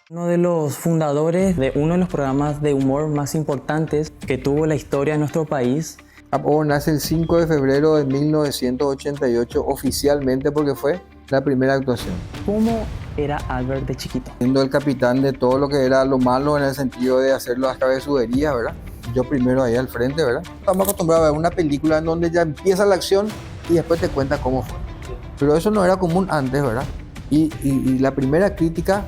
Uno de los fundadores de uno de los programas de humor más importantes que tuvo la historia de nuestro país. Apo nace el 5 de febrero de 1988 oficialmente porque fue la primera actuación. ¿Cómo era Albert de chiquito? Siendo el capitán de todo lo que era lo malo en el sentido de hacer las cabezuderías, ¿verdad? Yo primero ahí al frente, ¿verdad? Estamos acostumbrados a ver una película en donde ya empieza la acción y después te cuenta cómo fue. Pero eso no era común antes, ¿verdad? Y la primera crítica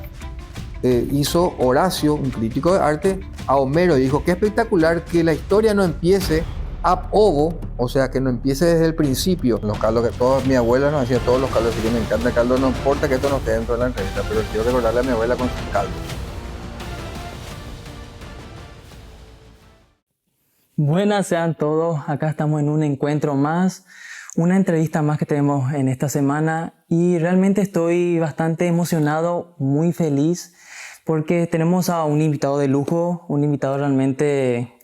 hizo Horacio, un crítico de arte, a Homero. Dijo, qué espectacular que la historia no empiece ab ovo, o sea, que no empiece desde el principio. Los caldos que todos, mi abuela nos hacía todos los caldos, así que me encanta el caldo. No importa que esto no esté dentro de la entrevista, pero quiero recordarle a mi abuela con sus caldos. Buenas sean todos, acá estamos en un encuentro más, una entrevista más que tenemos en esta semana y realmente estoy bastante emocionado, muy feliz porque tenemos a un invitado de lujo, un invitado realmente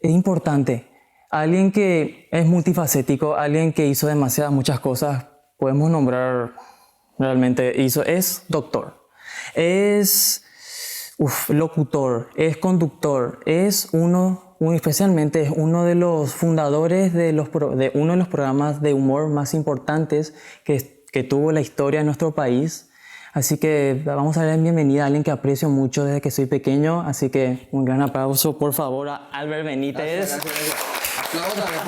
importante, alguien que es multifacético, alguien que hizo muchas cosas, podemos nombrar realmente, es doctor, es locutor, es conductor, especialmente es uno de los fundadores de uno de los programas de humor más importantes que tuvo la historia de nuestro país. Así que vamos a darle bienvenida a alguien que aprecio mucho desde que soy pequeño. Así que un gran aplauso, por favor, a Albert Benítez. Gracias. Aplausos también,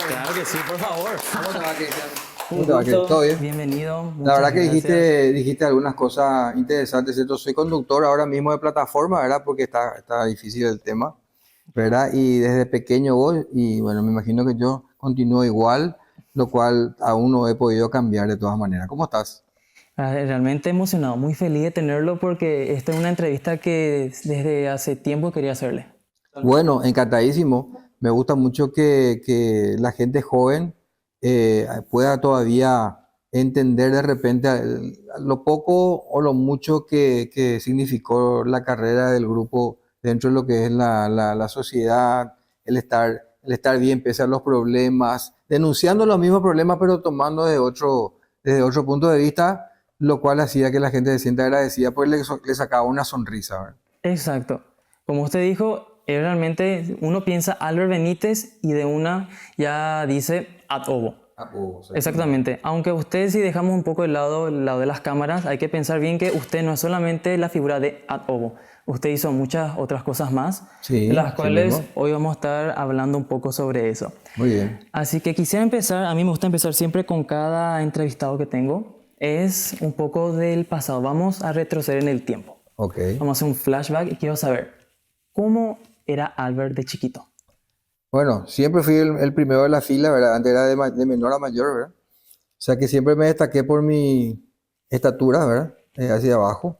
Claro que sí, por favor. ¿Cómo te va, Cristian? Un ¿Cómo te va? gusto. ¿Todo bien? Bienvenido. La verdad que Muchas dijiste algunas cosas interesantes, ¿cierto? Soy conductor ahora mismo de plataforma, ¿verdad? Porque está difícil el tema, ¿verdad? Y desde pequeño voy, y bueno, me imagino que yo continúo igual, lo cual aún no he podido cambiar de todas maneras. ¿Cómo estás? Realmente emocionado, muy feliz de tenerlo porque esta es una entrevista que desde hace tiempo quería hacerle. Bueno, encantadísimo. Me gusta mucho que la gente joven pueda todavía entender de repente lo poco o lo mucho que significó la carrera del grupo dentro de lo que es la sociedad, el estar bien pese a los problemas, denunciando los mismos problemas pero tomando desde otro punto de vista, lo cual hacía que la gente se sienta agradecida, pues le sacaba una sonrisa, ¿verdad? Exacto. Como usted dijo, realmente uno piensa Albert Benítez y de una ya dice ad ovo. Exactamente. Aunque usted, si dejamos un poco el lado de las cámaras, hay que pensar bien que usted no es solamente la figura de ad ovo. Usted hizo muchas otras cosas más, Sí, de las así cuales mismo. hoy vamos a estar hablando un poco sobre eso. Muy bien. Así que quisiera empezar, a mí me gusta empezar siempre con cada entrevistado que tengo, es un poco del pasado. Vamos a retroceder en el tiempo. Ok. Vamos a hacer un flashback y quiero saber, ¿cómo era Albert de chiquito? Bueno, siempre fui el primero de la fila, ¿verdad? Antes era de menor a mayor, ¿verdad? O sea que siempre me destaqué por mi estatura, ¿verdad? Hacia abajo.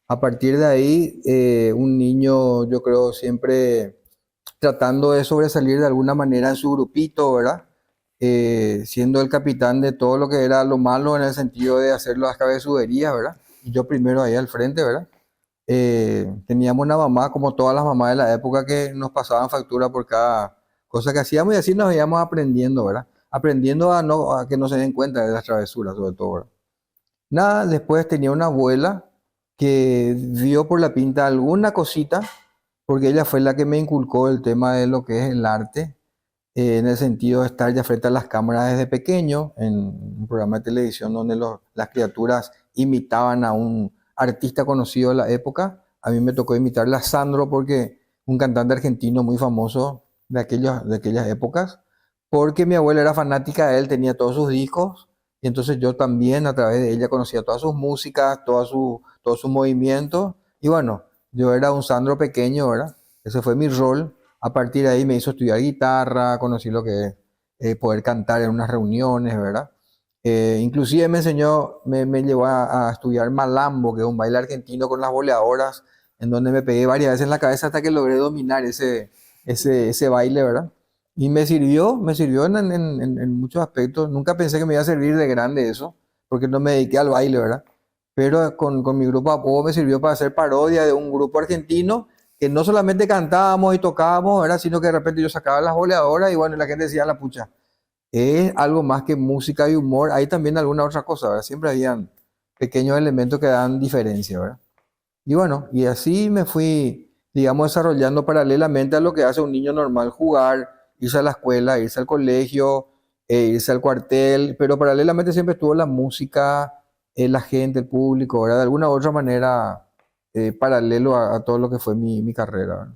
A partir de ahí, un niño, yo creo, siempre tratando de sobresalir de alguna manera en su grupito, ¿verdad? Siendo el capitán de todo lo que era lo malo en el sentido de hacer las cabezuderías, ¿verdad? Y yo primero ahí al frente, ¿verdad? Teníamos una mamá, como todas las mamás de la época, que nos pasaban factura por cada cosa que hacíamos y así nos íbamos aprendiendo, ¿verdad? Aprendiendo a que no se den cuenta de las travesuras, sobre todo, ¿verdad? Nada, después tenía una abuela que vio por la pinta alguna cosita, porque ella fue la que me inculcó el tema de lo que es el arte, en el sentido de estar ya frente a las cámaras desde pequeño, en un programa de televisión donde las criaturas imitaban a un artista conocido de la época. A mí me tocó imitarle a Sandro, porque un cantante argentino muy famoso de aquellas épocas, porque mi abuela era fanática de él, tenía todos sus discos, y entonces yo también a través de ella conocía todas sus músicas, todos sus movimientos, y bueno, yo era un Sandro pequeño, ¿verdad? Ese fue mi rol. A partir de ahí me hizo estudiar guitarra, conocí lo que es poder cantar en unas reuniones, ¿verdad? Inclusive me llevó a estudiar malambo, que es un baile argentino con las boleadoras, en donde me pegué varias veces en la cabeza hasta que logré dominar ese baile, ¿verdad? Y me sirvió en muchos aspectos. Nunca pensé que me iba a servir de grande eso, porque no me dediqué al baile, ¿verdad? Pero con mi grupo Apodo me sirvió para hacer parodia de un grupo argentino que no solamente cantábamos y tocábamos, ¿verdad? Sino que de repente yo sacaba las boleadoras y bueno, la gente decía la pucha. es algo más que música y humor. Hay también alguna otra cosa, ¿verdad? Siempre habían pequeños elementos que dan diferencia, ¿verdad? Y bueno, y así me fui, digamos, desarrollando paralelamente a lo que hace un niño normal, jugar, irse a la escuela, irse al colegio, irse al cuartel, pero paralelamente siempre estuvo la música, la gente, el público, ¿verdad? De alguna u otra manera, paralelo a todo lo que fue mi carrera, ¿verdad?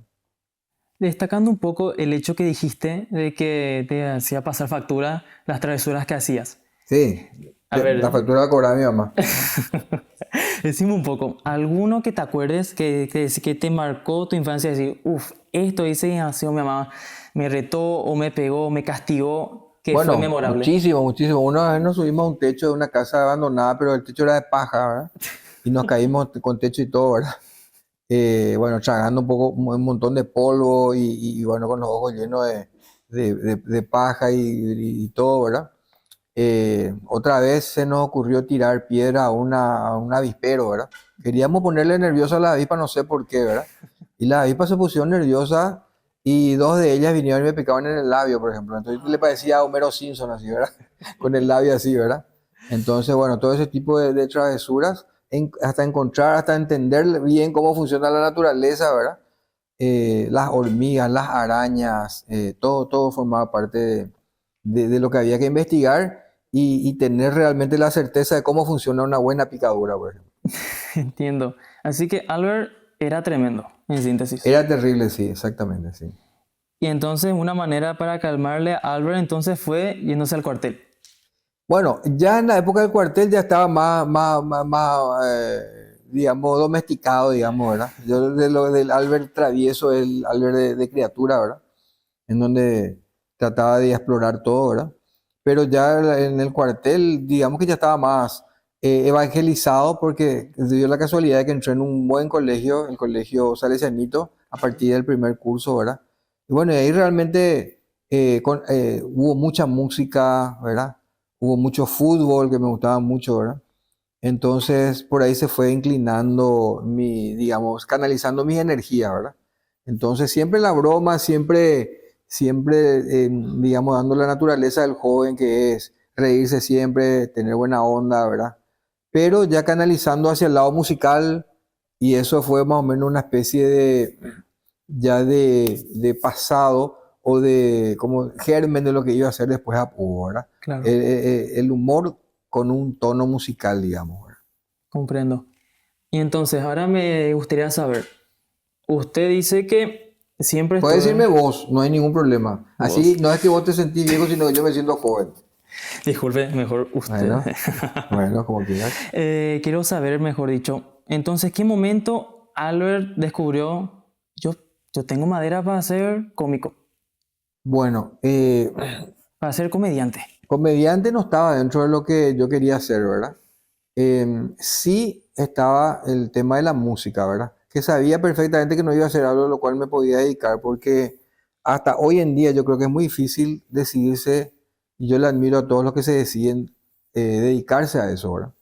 Destacando un poco el hecho que dijiste de que te hacía pasar factura las travesuras que hacías. Sí, A la ver, factura la cobraba mi mamá. decime un poco, ¿alguno que te acuerdes que te marcó tu infancia? Decir, uff, esto hice y ha sido mi mamá, me retó o me pegó, me castigó, que fue Bueno, memorable. muchísimo, muchísimo. Una vez nos subimos a un techo de una casa abandonada, pero el techo era de paja, ¿verdad? Y nos caímos con techo y todo, ¿verdad? Bueno, tragando un poco, un montón de polvo y, bueno, con los ojos llenos de paja y todo, ¿verdad? Otra vez se nos ocurrió tirar piedra a un avispero, ¿verdad? Queríamos ponerle nerviosa a la avispa, no sé por qué, ¿verdad? Y la avispa se pusieron nerviosa y dos de ellas vinieron y me picaban en el labio, por ejemplo. Entonces le parecía a Homero Simpson así, ¿verdad? Con el labio así, ¿verdad? Entonces, bueno, todo ese tipo de travesuras, hasta encontrar, hasta entender bien cómo funciona la naturaleza, ¿verdad? Las hormigas, las arañas, todo formaba parte de lo que había que investigar y tener realmente la certeza de cómo funciona una buena picadura, por ejemplo. Entiendo. Así que Albert era tremendo, en síntesis. Era terrible, sí, exactamente, sí. Y entonces una manera para calmarle a Albert entonces fue yéndose al cuartel. Bueno, ya en la época del cuartel ya estaba digamos, domesticado, digamos, ¿verdad? Yo de lo del Albert travieso, el Albert de criatura, ¿verdad? En donde trataba de explorar todo, ¿verdad? Pero ya en el cuartel, digamos que ya estaba más evangelizado porque dio la casualidad de que entré en un buen colegio, el colegio Salesianito, a partir del primer curso, ¿verdad? Y bueno, y ahí realmente hubo mucha música, ¿verdad? Hubo mucho fútbol que me gustaba mucho, ¿verdad? Entonces, por ahí se fue inclinando digamos, canalizando mis energías, ¿verdad? Entonces, siempre la broma, siempre, digamos, dando la naturaleza del joven que es, reírse siempre, tener buena onda, ¿verdad? Pero ya canalizando hacia el lado musical, y eso fue más o menos una especie ya de pasado o de como germen de lo que iba a hacer después a poco, ¿verdad? Claro, El humor con un tono musical, digamos, ¿verdad? comprendo. Y entonces ahora me gustaría saber, usted dice que siempre Puedes estuvo... decirme vos, no hay ningún problema. Así Vos, no es que vos te sentís viejo, sino que yo me siento joven. disculpe, mejor usted. Bueno, bueno, como quieras. Quiero saber, mejor dicho, entonces, ¿qué momento Albert descubrió, yo, yo tengo madera para ser cómico, Bueno, para ser comediante? comediante no estaba dentro de lo que yo quería hacer, ¿verdad? Sí estaba el tema de la música, ¿verdad? Que sabía perfectamente que no iba a hacer algo a lo cual me podía dedicar, porque hasta hoy en día yo creo que es muy difícil decidirse, y yo le admiro a todos los que se deciden dedicarse a eso, ¿verdad?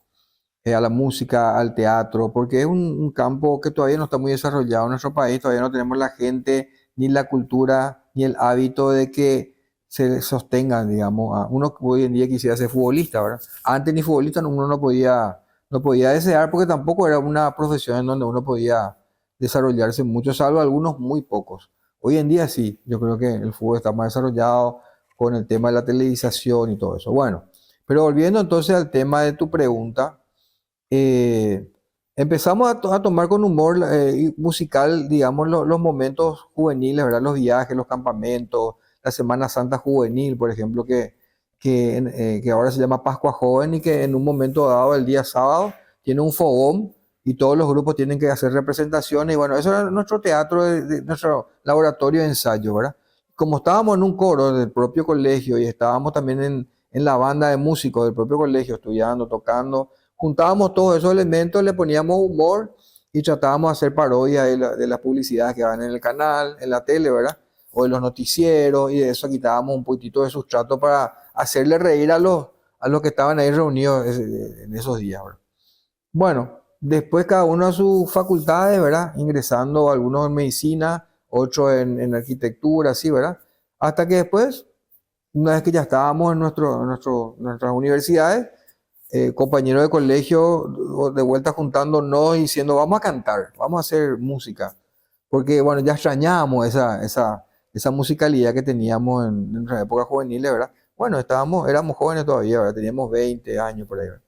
A la música, al teatro, porque es un campo que todavía no está muy desarrollado en nuestro país, todavía no tenemos la gente, ni la cultura, ni el hábito de que se sostengan, digamos, uno que hoy en día quisiera ser futbolista, ¿verdad? Antes ni futbolista uno no podía desear porque tampoco era una profesión en donde uno podía desarrollarse mucho, salvo algunos muy pocos. Hoy en día sí, yo creo que el fútbol está más desarrollado con el tema de la televisación y todo eso. Bueno, pero volviendo entonces al tema de tu pregunta, eh, empezamos a tomar con humor musical, digamos, los momentos juveniles, ¿verdad? Los viajes, los campamentos, la Semana Santa juvenil, por ejemplo, que ahora se llama Pascua Joven y que en un momento dado, el día sábado, tiene un fogón y todos los grupos tienen que hacer representaciones. Y bueno, eso era nuestro teatro, nuestro laboratorio de ensayo, ¿verdad? Como estábamos en un coro del propio colegio y estábamos también en la banda de músicos del propio colegio, estudiando, tocando, juntábamos todos esos elementos, le poníamos humor y tratábamos de hacer parodia de las publicidades que van en el canal, en la tele, ¿verdad? O de los noticieros, y de eso quitábamos un poquitito de sustrato para hacerle reír a los que estaban ahí reunidos en esos días, ¿verdad? Bueno, después cada uno a sus facultades, ¿verdad? Ingresando algunos en medicina, otros en arquitectura, así, ¿verdad? Hasta que después una vez que ya estábamos en nuestras universidades, compañeros de colegio de vuelta juntándonos y diciendo, vamos a cantar, vamos a hacer música. Porque, bueno, ya extrañábamos esa musicalidad que teníamos en nuestra época juvenil, ¿verdad? Bueno, éramos jóvenes todavía, ¿verdad? Teníamos 20 años por ahí, ¿verdad?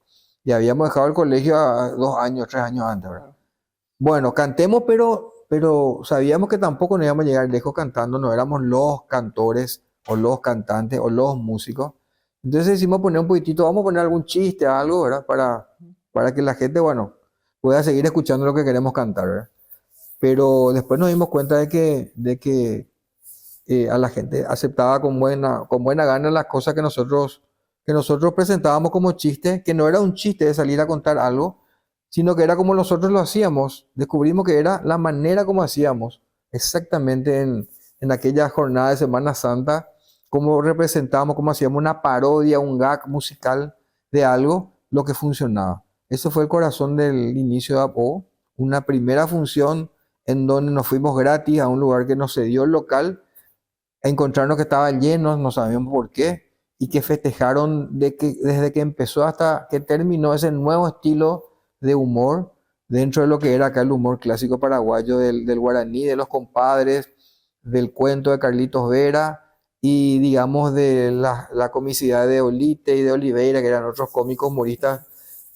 Y habíamos dejado el colegio a 2 años, 3 años antes, ¿verdad? Bueno, cantemos, pero sabíamos que tampoco nos íbamos a llegar lejos cantando, no éramos los cantores o los cantantes o los músicos. Entonces decidimos poner un poquitito, vamos a poner algún chiste, algo, ¿verdad? Para que la gente, bueno, pueda seguir escuchando lo que queremos cantar, ¿verdad? Pero después nos dimos cuenta de que a la gente aceptaba con buena gana las cosas que nosotros presentábamos como chiste, que no era un chiste de salir a contar algo, sino que era como nosotros lo hacíamos. Descubrimos que era la manera como hacíamos, exactamente en aquella jornada de Semana Santa, como representábamos, como hacíamos una parodia, un gag musical de algo, lo que funcionaba. Ese fue el corazón del inicio de APO, una primera función en donde nos fuimos gratis a un lugar que nos cedió el local, a encontrarnos que estaba lleno, no sabíamos por qué, y que festejaron desde que empezó hasta que terminó ese nuevo estilo de humor dentro de lo que era acá el humor clásico paraguayo del guaraní, de los compadres, del cuento de Carlitos Vera y digamos de la comicidad de Olite y de Oliveira, que eran otros cómicos humoristas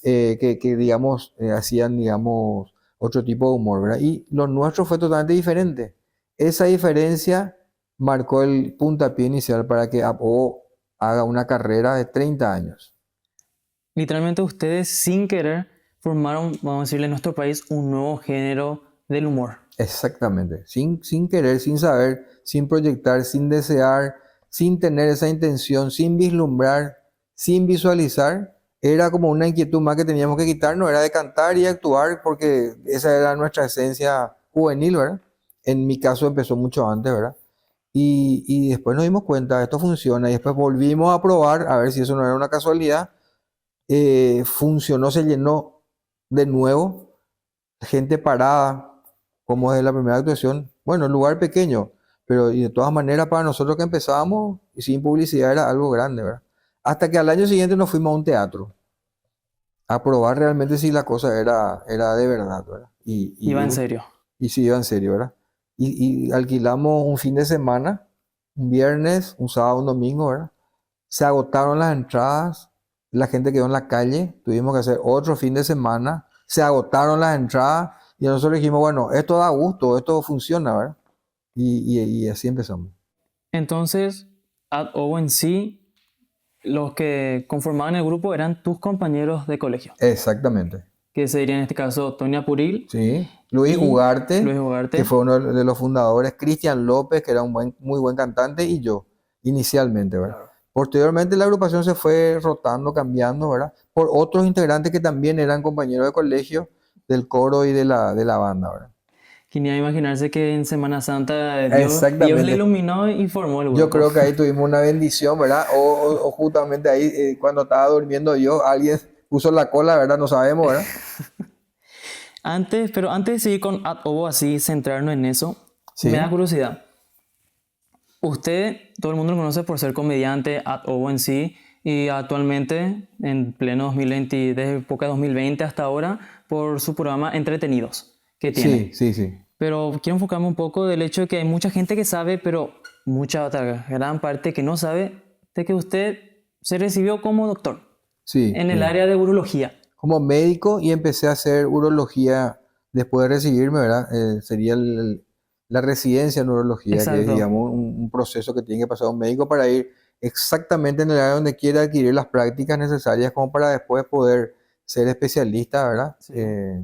que digamos, hacían, digamos, otro tipo de humor, ¿verdad? Y lo nuestro fue totalmente diferente. Esa diferencia marcó el puntapié inicial para que Apo haga una carrera de 30 años. Literalmente ustedes sin querer formaron, vamos a decirle, en nuestro país un nuevo género del humor. Exactamente, sin querer, sin saber, sin proyectar, sin desear, sin tener esa intención, sin vislumbrar, sin visualizar. Era como una inquietud más que teníamos que quitarnos, era de cantar y actuar, porque esa era nuestra esencia juvenil, ¿verdad? En mi caso empezó mucho antes, ¿verdad? Y después nos dimos cuenta, esto funciona, y después volvimos a probar, a ver si eso no era una casualidad. Funcionó, se llenó de nuevo, gente parada, como es la primera actuación. Bueno, el lugar pequeño, pero y de todas maneras para nosotros que empezábamos, y sin publicidad era algo grande, ¿verdad? Hasta que al año siguiente nos fuimos a un teatro a probar realmente si la cosa era de verdad, ¿verdad? Iba en serio. Y si iba en serio, ¿verdad? Y alquilamos un fin de semana, un viernes, un sábado, un domingo, ¿verdad? Se agotaron las entradas, la gente quedó en la calle, tuvimos que hacer otro fin de semana, se agotaron las entradas y nosotros dijimos, bueno, esto da gusto, esto funciona, ¿verdad? Y así empezamos. Entonces, At O en sí, los que conformaban el grupo eran tus compañeros de colegio, Exactamente. que serían en este caso Tonia Puril Sí. Luis y Ugarte, Luis que Ugarte. fue uno de los fundadores, Cristian López, que era un muy buen cantante, y yo, inicialmente, ¿verdad? Claro. Posteriormente la agrupación se fue rotando, cambiando, ¿verdad? Por otros integrantes que también eran compañeros de colegio, del coro y de la banda, ¿verdad? ¿Quién iba a imaginarse que en Semana Santa Dios le Exactamente. iluminó y formó el Yo grupo? creo que ahí tuvimos una bendición, ¿verdad? O justamente ahí, cuando estaba durmiendo yo, alguien puso la cola, ¿verdad? No sabemos, ¿verdad? Pero antes de seguir con At O, así centrarnos en eso, me da Sí, curiosidad. Usted, todo el mundo lo conoce por ser comediante, At O en sí, y actualmente, en pleno 2020, desde época 2020 hasta ahora, por su programa Entretenidos que tiene. sí, sí, sí. Pero quiero enfocarme un poco del hecho de que hay mucha gente que sabe, pero mucha otra gran parte que no sabe de que usted se recibió como doctor Sí, en el área de urología. como médico y empecé a hacer urología después de recibirme, ¿verdad? Sería la residencia en urología, que es, Exacto. digamos, un proceso que tiene que pasar un médico para ir exactamente en el área donde quiere adquirir las prácticas necesarias como para después poder ser especialista, ¿verdad? Sí.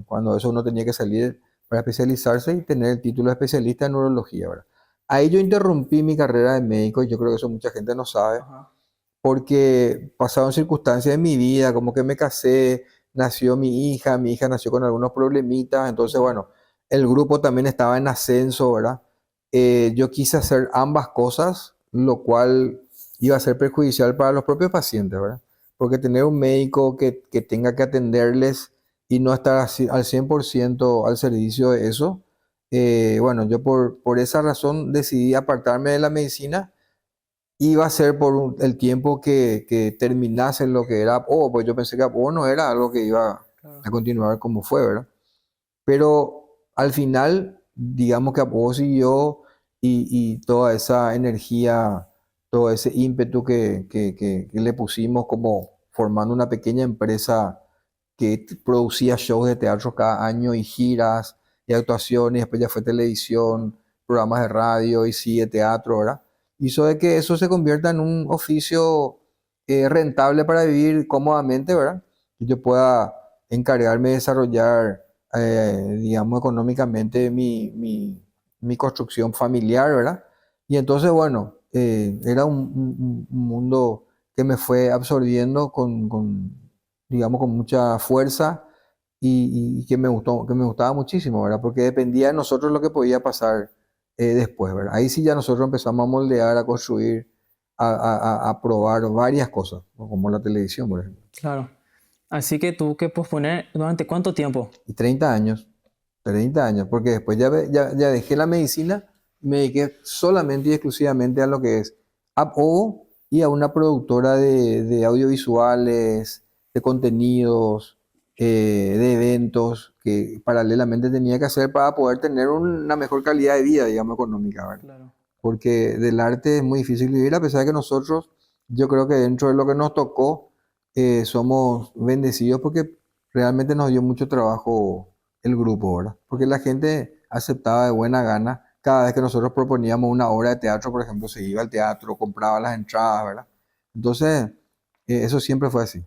Cuando eso uno tenía que salir para especializarse y tener el título de especialista en urología, ¿verdad? Ahí yo interrumpí mi carrera de médico y yo creo que eso mucha gente no sabe Ajá. porque pasaron circunstancias en mi vida, como que me casé, nació mi hija nació con algunos problemitas, entonces Ujú. bueno, el grupo también estaba en ascenso, ¿verdad? Yo quise hacer ambas cosas, lo cual iba a ser perjudicial para los propios pacientes, ¿verdad? Porque tener un médico que tenga que atenderles y no estar al 100% al servicio de eso, bueno, yo por esa razón decidí apartarme de la medicina iba a ser por el tiempo que terminase lo que era Apo, pues yo pensé que Apo no era algo que iba Claro. a continuar como fue, ¿verdad? Pero al final, digamos que Apo siguió y toda esa energía, todo ese ímpetu que le pusimos como formando una pequeña empresa que producía shows de teatro cada año y giras y actuaciones, después ya fue televisión, programas de radio y sigue teatro, ¿verdad? Hizo de que eso se convierta en un oficio rentable para vivir cómodamente, ¿verdad? Y yo pueda encargarme de desarrollar, digamos, económicamente mi construcción familiar, ¿verdad? Y entonces, bueno, era un mundo que me fue absorbiendo digamos, con mucha fuerza y que me gustó, que me gustaba muchísimo, ¿verdad? Porque dependía de nosotros lo que podía pasar después, ¿verdad? Ahí sí ya nosotros empezamos a moldear, a construir, a probar varias cosas, ¿no? Como la televisión, por ejemplo. Claro. Así que tuvo que posponer durante cuánto tiempo. Y 30 años, porque después ya dejé la medicina y me dediqué solamente y exclusivamente a lo que es App-O y a una productora de audiovisuales, de contenidos, de eventos que paralelamente tenía que hacer para poder tener una mejor calidad de vida, digamos, económica, ¿verdad? Claro. Porque del arte es muy difícil vivir, a pesar de que nosotros, yo creo que dentro de lo que nos tocó, somos bendecidos porque realmente nos dio mucho trabajo el grupo, ¿verdad? Porque la gente aceptaba de buena gana cada vez que nosotros proponíamos una obra de teatro, por ejemplo, se iba al teatro, compraba las entradas, ¿verdad? Entonces, eso siempre fue así.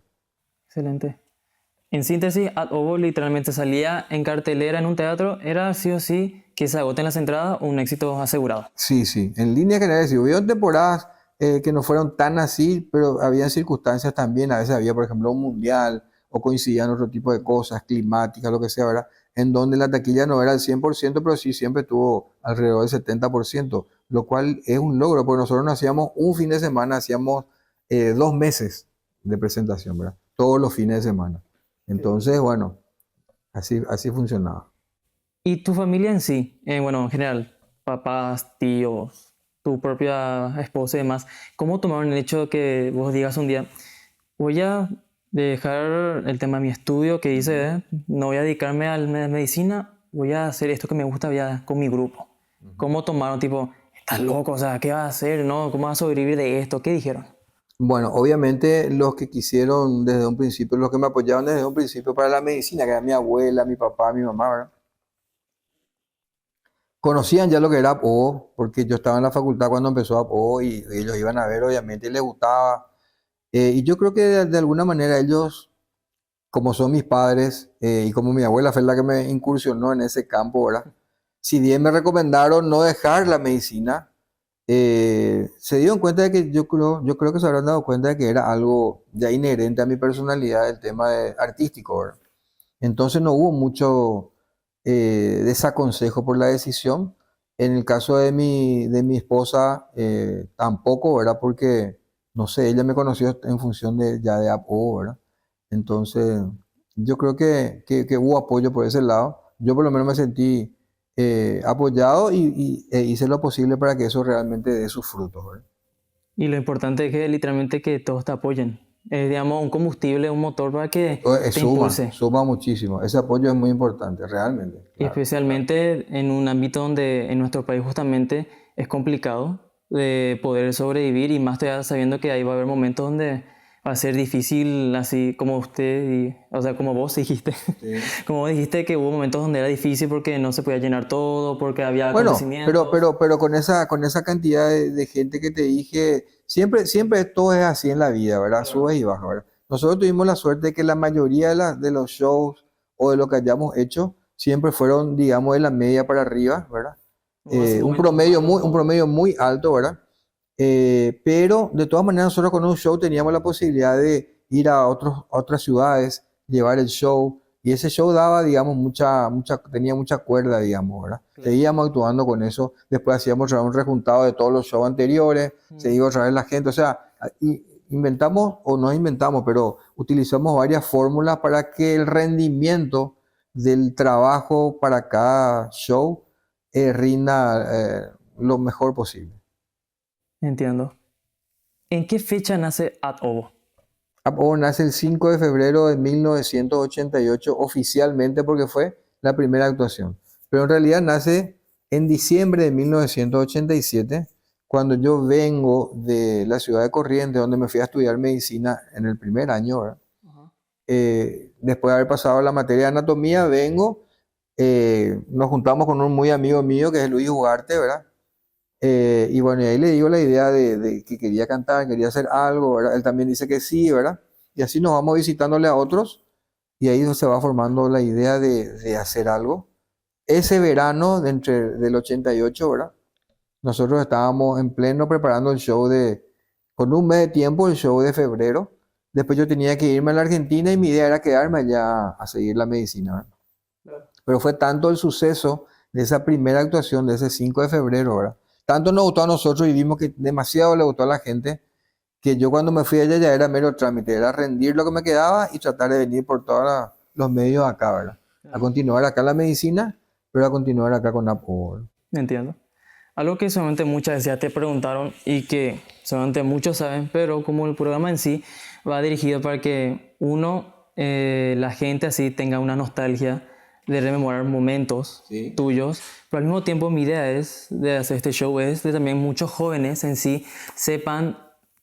Excelente. En síntesis, Ad Ovo literalmente salía en cartelera en un teatro, era sí o sí que se agoten las entradas, un éxito asegurado. Sí, sí, en línea general, sí, hubieron temporadas que no fueron tan así, pero había circunstancias también, a veces había, por ejemplo, un mundial o coincidían otro tipo de cosas, climáticas, lo que sea, ¿verdad? En donde la taquilla no era el 100%, pero sí siempre estuvo alrededor del 70%, lo cual es un logro, porque nosotros no hacíamos un fin de semana, hacíamos 2 meses de presentación, ¿verdad? Todos los fines de semana. Entonces, bueno, así funcionaba. Y tu familia en sí, bueno, en general, papás, tíos, tu propia esposa y demás, ¿cómo tomaron el hecho de que vos digas un día, voy a dejar el tema de mi estudio que hice, no voy a dedicarme a la medicina, voy a hacer esto que me gusta ya con mi grupo? ¿Cómo tomaron, tipo, estás loco, o sea, ¿qué vas a hacer, no? ¿Cómo vas a sobrevivir de esto? ¿Qué dijeron? Bueno, obviamente los que quisieron desde un principio, los que me apoyaron desde un principio para la medicina, que era mi abuela, mi papá, mi mamá, ¿verdad? Conocían ya lo que era APO, porque yo estaba en la facultad cuando empezó APO y ellos iban a ver, obviamente, y les gustaba. Y yo creo que de alguna manera ellos, como son mis padres y como mi abuela fue la que me incursionó en ese campo, ¿verdad? Si bien me recomendaron no dejar la medicina, se dieron cuenta de que yo creo que se habrán dado cuenta de que era algo ya inherente a mi personalidad, el tema artístico, ¿verdad? Entonces no hubo mucho desaconsejo por la decisión. En el caso de mi esposa, tampoco, ¿verdad? Porque, no sé, ella me conoció en función ya de apoyo, ¿verdad? Entonces, yo creo que hubo apoyo por ese lado. Yo por lo menos me sentí apoyado e hice lo posible para que eso realmente dé sus frutos, ¿verdad? Y lo importante es que literalmente que todos te apoyen. Es, digamos, un combustible, un motor para que te Suma, impulse. suma muchísimo. Ese apoyo es muy importante, realmente, Y claro. especialmente en un ámbito donde en nuestro país justamente es complicado de poder sobrevivir y más todavía sabiendo que ahí va a haber momentos donde va a ser difícil, así como usted, o sea, como vos dijiste, Sí. como vos dijiste que hubo momentos donde era difícil porque no se podía llenar todo, porque había Bueno, pero, acontecimientos. pero, pero con esa cantidad de gente que te dije, siempre todo es así en la vida, ¿verdad? Claro. Subes y bajas, ¿verdad? Nosotros tuvimos la suerte de que la mayoría de los shows o de lo que hayamos hecho siempre fueron, digamos, de la media para arriba, ¿verdad? Hubo así Un momentos promedio malos, muy, un ¿no? promedio muy alto, ¿verdad? Pero de todas maneras nosotros con un show teníamos la posibilidad de ir a otras ciudades, llevar el show, y ese show daba, digamos, tenía mucha cuerda, digamos, ¿verdad? Claro. Seguíamos actuando con eso, después hacíamos otra vez un rejuntado de todos los shows anteriores, se iba otra vez la gente, o sea, inventamos, o no inventamos, pero utilizamos varias fórmulas para que el rendimiento del trabajo para cada show rinda lo mejor posible. Entiendo. ¿En qué fecha nace Ad Ovo? Ovo nace el 5 de febrero de 1988 oficialmente porque fue la primera actuación. Pero en realidad nace en diciembre de 1987, cuando yo vengo de la ciudad de Corrientes, donde me fui a estudiar medicina en el primer año, ¿verdad? Ajá. Después de haber pasado la materia de anatomía, vengo, nos juntamos con un muy amigo mío que es Luis Ugarte, ¿verdad? Y bueno, y ahí le digo la idea de que quería cantar, quería hacer algo, ¿verdad? Él también dice que sí, ¿verdad? Y así nos vamos visitándole a otros y ahí se va formando la idea de hacer algo. Ese verano del 88, ¿verdad? Nosotros estábamos en pleno preparando el show con un mes de tiempo, el show de febrero. Después yo tenía que irme a la Argentina y mi idea era quedarme allá a seguir la medicina, ¿verdad? Claro. Pero fue tanto el suceso de esa primera actuación, de ese 5 de febrero, ¿verdad? Tanto nos gustó a nosotros y vimos que demasiado le gustó a la gente, que yo cuando me fui allá ya era mero trámite, era rendir lo que me quedaba y tratar de venir por todos los medios acá, ¿verdad? A continuar acá la medicina, pero a continuar acá con Apo, ¿verdad? Entiendo. Algo que seguramente muchas veces ya te preguntaron y que seguramente muchos saben, pero como el programa en sí va dirigido para que la gente así tenga una nostalgia de rememorar momentos Sí. tuyos, pero al mismo tiempo mi idea de hacer este show es de también muchos jóvenes en sí sepan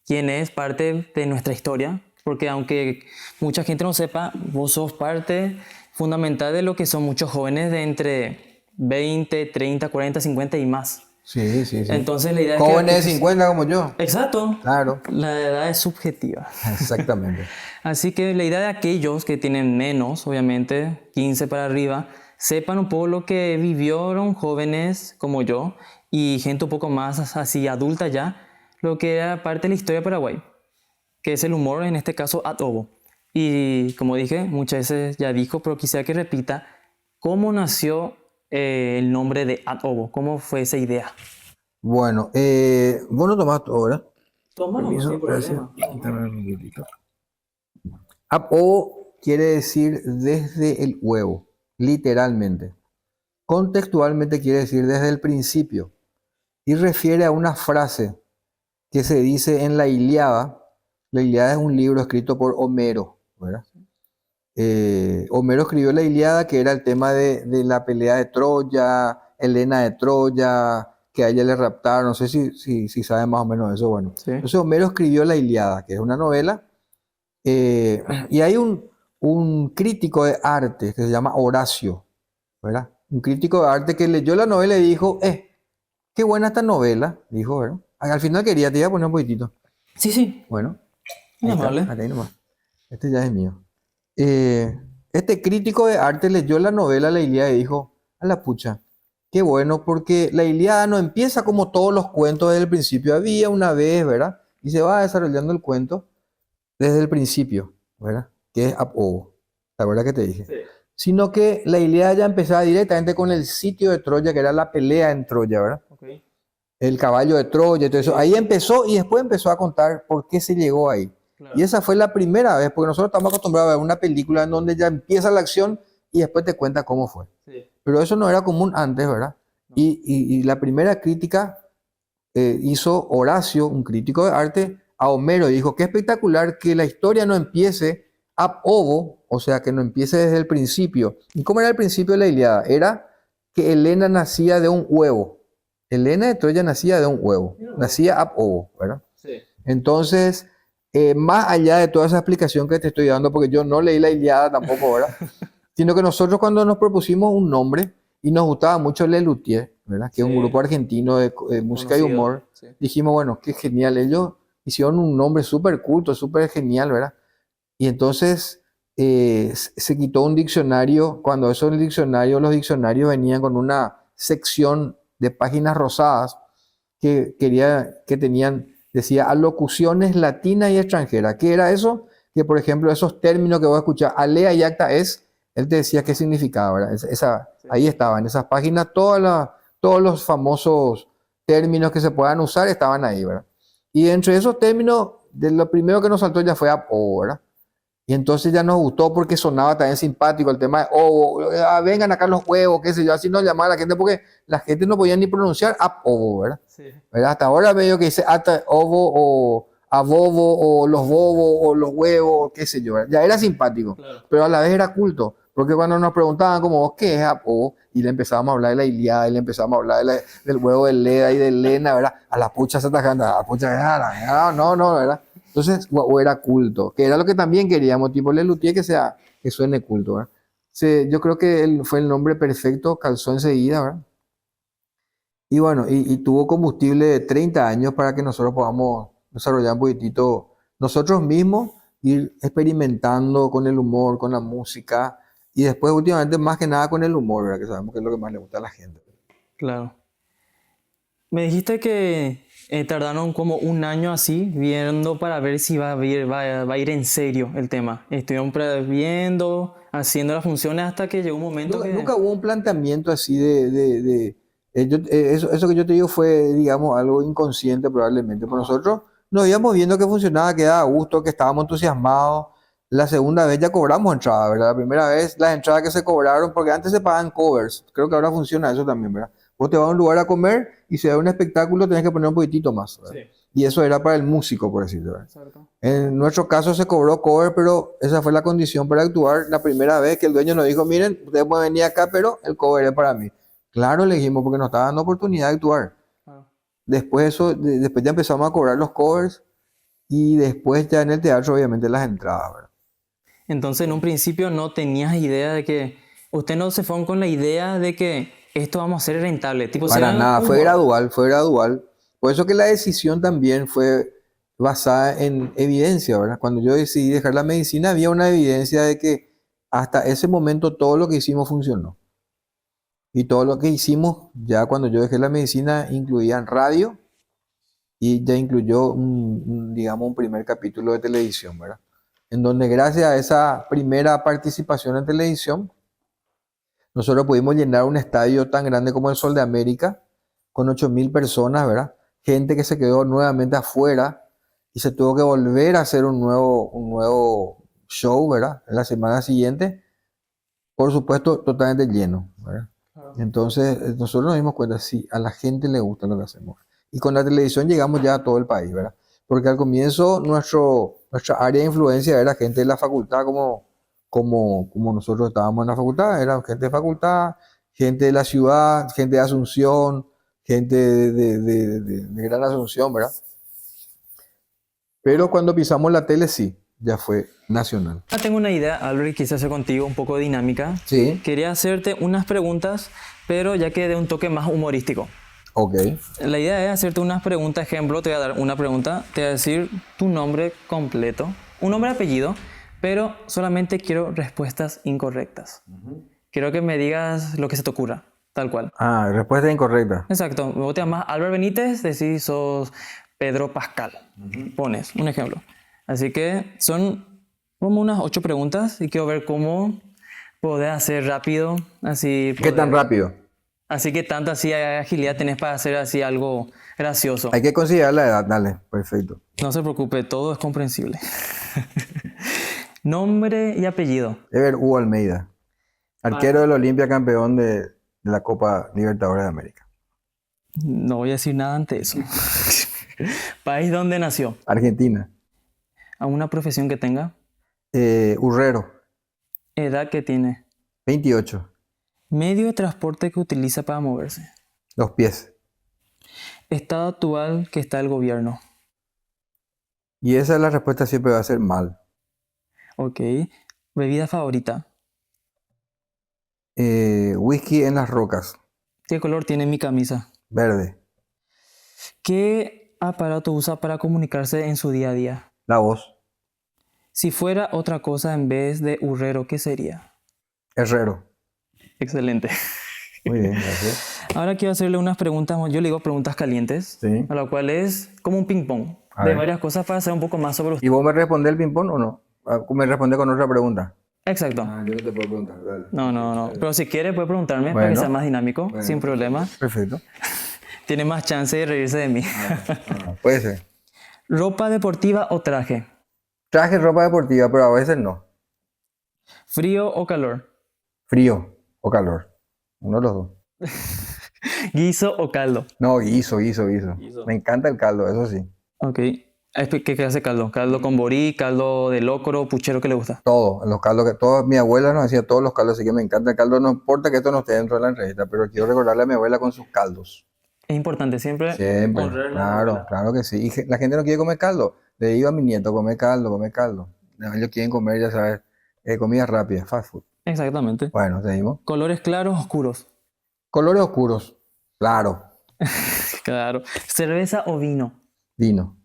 quién es parte de nuestra historia, porque aunque mucha gente no sepa, vos sos parte fundamental de lo que son muchos jóvenes de entre 20, 30, 40, 50 y más. Sí, sí, sí. Entonces la idea es que Jóvenes de aquellos... 50 como yo. Exacto. Claro, La edad es subjetiva. exactamente. Así que la idea de aquellos que tienen menos, obviamente, 15 para arriba, sepan un poco lo que vivieron jóvenes como yo y gente un poco más así adulta ya, lo que era parte de la historia de Paraguay, que es el humor, en este caso, ad ovo. Y como dije, muchas veces ya dijo, pero quisiera que repita, ¿cómo nació el nombre de ad ovo? ¿Cómo fue esa idea? Bueno, vos no tomás ahora. Toma, no, Permiso, sin gracias. problema. Quítame un minutito. Ap-ovo quiere decir desde el huevo, literalmente. Contextualmente quiere decir desde el principio y refiere a una frase que se dice en la Ilíada. La Ilíada es un libro escrito por Homero, ¿verdad? Homero escribió la Ilíada, que era el tema de la pelea de Troya, Helena de Troya, que a ella le raptaron, no sé si saben más o menos eso, bueno. Sí. Entonces Homero escribió la Ilíada, que es una novela, y hay un crítico de arte que se llama Horacio, ¿verdad? Un crítico de arte que leyó la novela y dijo, qué buena esta novela, dijo, ¿verdad? Al final te iba a poner un poquitito. Sí, sí. Bueno, Muy ahí está, amable. hasta ahí nomás. Este ya es mío. Este crítico de arte leyó la novela La Ilíada y dijo, a la pucha, qué bueno, porque la Ilíada no empieza como todos los cuentos desde el principio. Había una vez, ¿verdad? Y se va desarrollando el cuento desde el principio, ¿verdad? Que es Ap-ovo, la verdad que te dije. Sí. Sino que la Ilíada ya empezaba directamente con el sitio de Troya, que era la pelea en Troya, ¿verdad? Okay. El caballo de Troya, todo eso. Ahí empezó y después empezó a contar por qué se llegó ahí. Claro. Y esa fue la primera vez, porque nosotros estamos acostumbrados a ver una película en donde ya empieza la acción y después te cuenta cómo fue. Sí. Pero eso no era común antes, ¿verdad? No. Y la primera crítica hizo Horacio, un crítico de arte, a Homero. Y dijo, qué espectacular que la historia no empiece ab ovo, o sea, que no empiece desde el principio. ¿Y cómo era el principio de la Ilíada? Era que Helena nacía de un huevo. Helena de Troya nacía de un huevo. Nacía ab ovo, ¿verdad? Sí. Entonces, más allá de toda esa explicación que te estoy dando, porque yo no leí la Ilíada tampoco, ¿verdad? Sino que nosotros cuando nos propusimos un nombre y nos gustaba mucho Lelutier, ¿verdad? Que es un Sí. grupo argentino de música y Conocido. humor, Sí. dijimos, bueno, qué genial. Ellos hicieron un nombre súper culto, súper genial, ¿verdad? Y entonces se quitó un diccionario, cuando eso en el diccionario, los diccionarios venían con una sección de páginas rosadas que tenían, decía, alocuciones latinas y extranjeras. ¿Qué era eso? Que, por ejemplo, esos términos que vos escuchás, alea y acta es, él te decía qué significaba, ¿verdad? Ahí estaban, en esas páginas, todos los famosos términos que se puedan usar estaban ahí, ¿verdad? Y entre esos términos, de lo primero que nos saltó ya fue Ap-ovo, ¿verdad? Y entonces ya nos gustó porque sonaba también simpático el tema de ovo, vengan acá los huevos, qué sé yo, así nos llamaba la gente porque la gente no podía ni pronunciar Ap-ovo, ¿verdad? Sí. ¿Verdad? Hasta ahora veo que dice ata ovo o a bobo o los bobos o los huevos, qué sé yo. Ya era simpático, Claro. pero a la vez era culto. Porque cuando nos preguntaban como vos, ¿qué es Apo? Y le empezábamos a hablar de la Ilíada, y le empezábamos a hablar del huevo de Leda y de Lena, ¿verdad? A la pucha se atajando, a la pucha, no, ¿verdad? Entonces, o era culto, que era lo que también queríamos, tipo Lelutier, que suene culto, ¿verdad? Yo creo que fue el nombre perfecto, calzó enseguida, ¿verdad? Y bueno, y tuvo combustible de 30 años para que nosotros podamos desarrollar un poquitito nosotros mismos, ir experimentando con el humor, con la música, y después últimamente más que nada con el humor, ¿verdad? Que sabemos que es lo que más le gusta a la gente. Claro. Me dijiste que tardaron como un año así viendo para ver si va a ir en serio el tema. Estuvieron viendo, haciendo las funciones hasta que llegó un momento que... Nunca hubo un planteamiento así eso que yo te digo fue, digamos, algo inconsciente probablemente. Por nosotros nos íbamos viendo que funcionaba, que daba gusto, que estábamos entusiasmados. La segunda vez ya cobramos entradas, ¿verdad? La primera vez las entradas que se cobraron, porque antes se pagaban covers. Creo que ahora funciona eso también, ¿verdad? Vos te vas a un lugar a comer y si hay un espectáculo tenés que poner un poquitito más, ¿verdad? Sí. Y eso era para el músico, por decirlo, ¿verdad? Exacto. En nuestro caso se cobró cover, pero esa fue la condición para actuar. La primera vez que el dueño nos dijo, miren, ustedes pueden venir acá, pero el cover es para mí. Claro, le dijimos, porque nos estaba dando oportunidad de actuar. Claro. Después ya empezamos a cobrar los covers y después ya en el teatro, obviamente, las entradas, ¿verdad? Entonces, en un principio no tenías idea de que... Usted no se fueron con la idea de que esto vamos a hacer rentable. Tipo, Para será nada, un fue hobby. gradual, fue gradual. Por eso que la decisión también fue basada en evidencia, ¿verdad? Cuando yo decidí dejar la medicina, había una evidencia de que hasta ese momento todo lo que hicimos funcionó. Y todo lo que hicimos, ya cuando yo dejé la medicina, incluían radio y ya incluyó digamos, un primer capítulo de televisión, ¿verdad? En donde gracias a esa primera participación en televisión, nosotros pudimos llenar un estadio tan grande como el Sol de América, con 8.000 personas, ¿verdad? Gente que se quedó nuevamente afuera y se tuvo que volver a hacer un nuevo show, ¿verdad? En la semana siguiente, por supuesto, totalmente lleno, ¿verdad? Claro. Entonces, nosotros nos dimos cuenta, sí, a la gente le gusta lo que hacemos. Y con la televisión llegamos ya a todo el país, ¿verdad? Porque al comienzo nuestra área de influencia era gente de la facultad, como nosotros estábamos en la facultad, era gente de facultad, gente de la ciudad, gente de Asunción, gente de Gran Asunción, ¿verdad? Pero cuando pisamos la tele, sí, ya fue nacional. Ya tengo una idea, Albert, quise hacer contigo un poco dinámica. Sí, Quería hacerte unas preguntas, pero ya que de un toque más humorístico. ok. La idea es hacerte unas preguntas. Ejemplo, te voy a dar una pregunta, te voy a decir tu nombre completo, un nombre y apellido, pero solamente quiero respuestas incorrectas. Quiero que me digas lo que se te ocurra, tal cual. Ah, respuesta incorrecta. Exacto, vos te llamas Albert Benítez, decís sos Pedro Pascal. Pones un ejemplo. Así que son como unas 8 preguntas y quiero ver cómo podés hacer rápido, así. ¿Qué tan rápido? Así que tanta así agilidad tenés para hacer así algo gracioso. Hay que considerar la edad, dale, perfecto. No se preocupe, todo es comprensible. Nombre y apellido. Ever Hugo Almeida, arquero del Olimpia, campeón de la Copa Libertadores de América. No voy a decir nada ante eso. País donde nació. Argentina, ¿A una profesión que tenga? Urrero, Edad que tiene. 28, Medio de transporte que utiliza para moverse. los pies. Estado actual que está el gobierno. Y esa es la respuesta, siempre va a ser mal. Ok. Bebida favorita. Whisky en las rocas, ¿Qué color tiene mi camisa? verde. ¿Qué aparato usa para comunicarse en su día a día? La voz, Si fuera otra cosa en vez de urrero, ¿qué sería? herrero. Excelente. Muy bien, gracias. Ahora quiero hacerle unas preguntas, yo le digo preguntas calientes, Sí. a lo cual es como un ping-pong A de ver. varias cosas para saber un poco más sobre usted. ¿Y vos me respondés el ping-pong o no? ¿Me respondés con otra pregunta? Exacto. Yo no te puedo preguntar, dale. No. Pero si quiere puede preguntarme para que Bueno. sea más dinámico, sin problema. Perfecto. Tiene más chance de reírse de mí. Puede ser. ¿Ropa deportiva o traje? Traje ropa deportiva, pero a veces no. ¿Frío o calor? Frío o calor. Uno de los dos. ¿Guiso o caldo? No, guiso. Me encanta el caldo, eso sí. Ok. ¿Qué clase de caldo? ¿Caldo con borí, caldo de locro, puchero, qué le gusta? Todo, los caldos que todos, mi abuela nos hacía todos los caldos, así que me encanta el caldo, no importa que esto no esté dentro de la entrevista, pero quiero recordarle a mi abuela con sus caldos. Es importante siempre Siempre, honrar la claro, abuela. claro que sí. Y la gente no quiere comer caldo. Le digo a mi nieto, come caldo, come caldo. No, ellos quieren comer, ya sabes, comida rápida, fast food. Exactamente. Bueno, seguimos. Colores claros, oscuros. Colores oscuros, claro, Claro. Cerveza o vino. vino.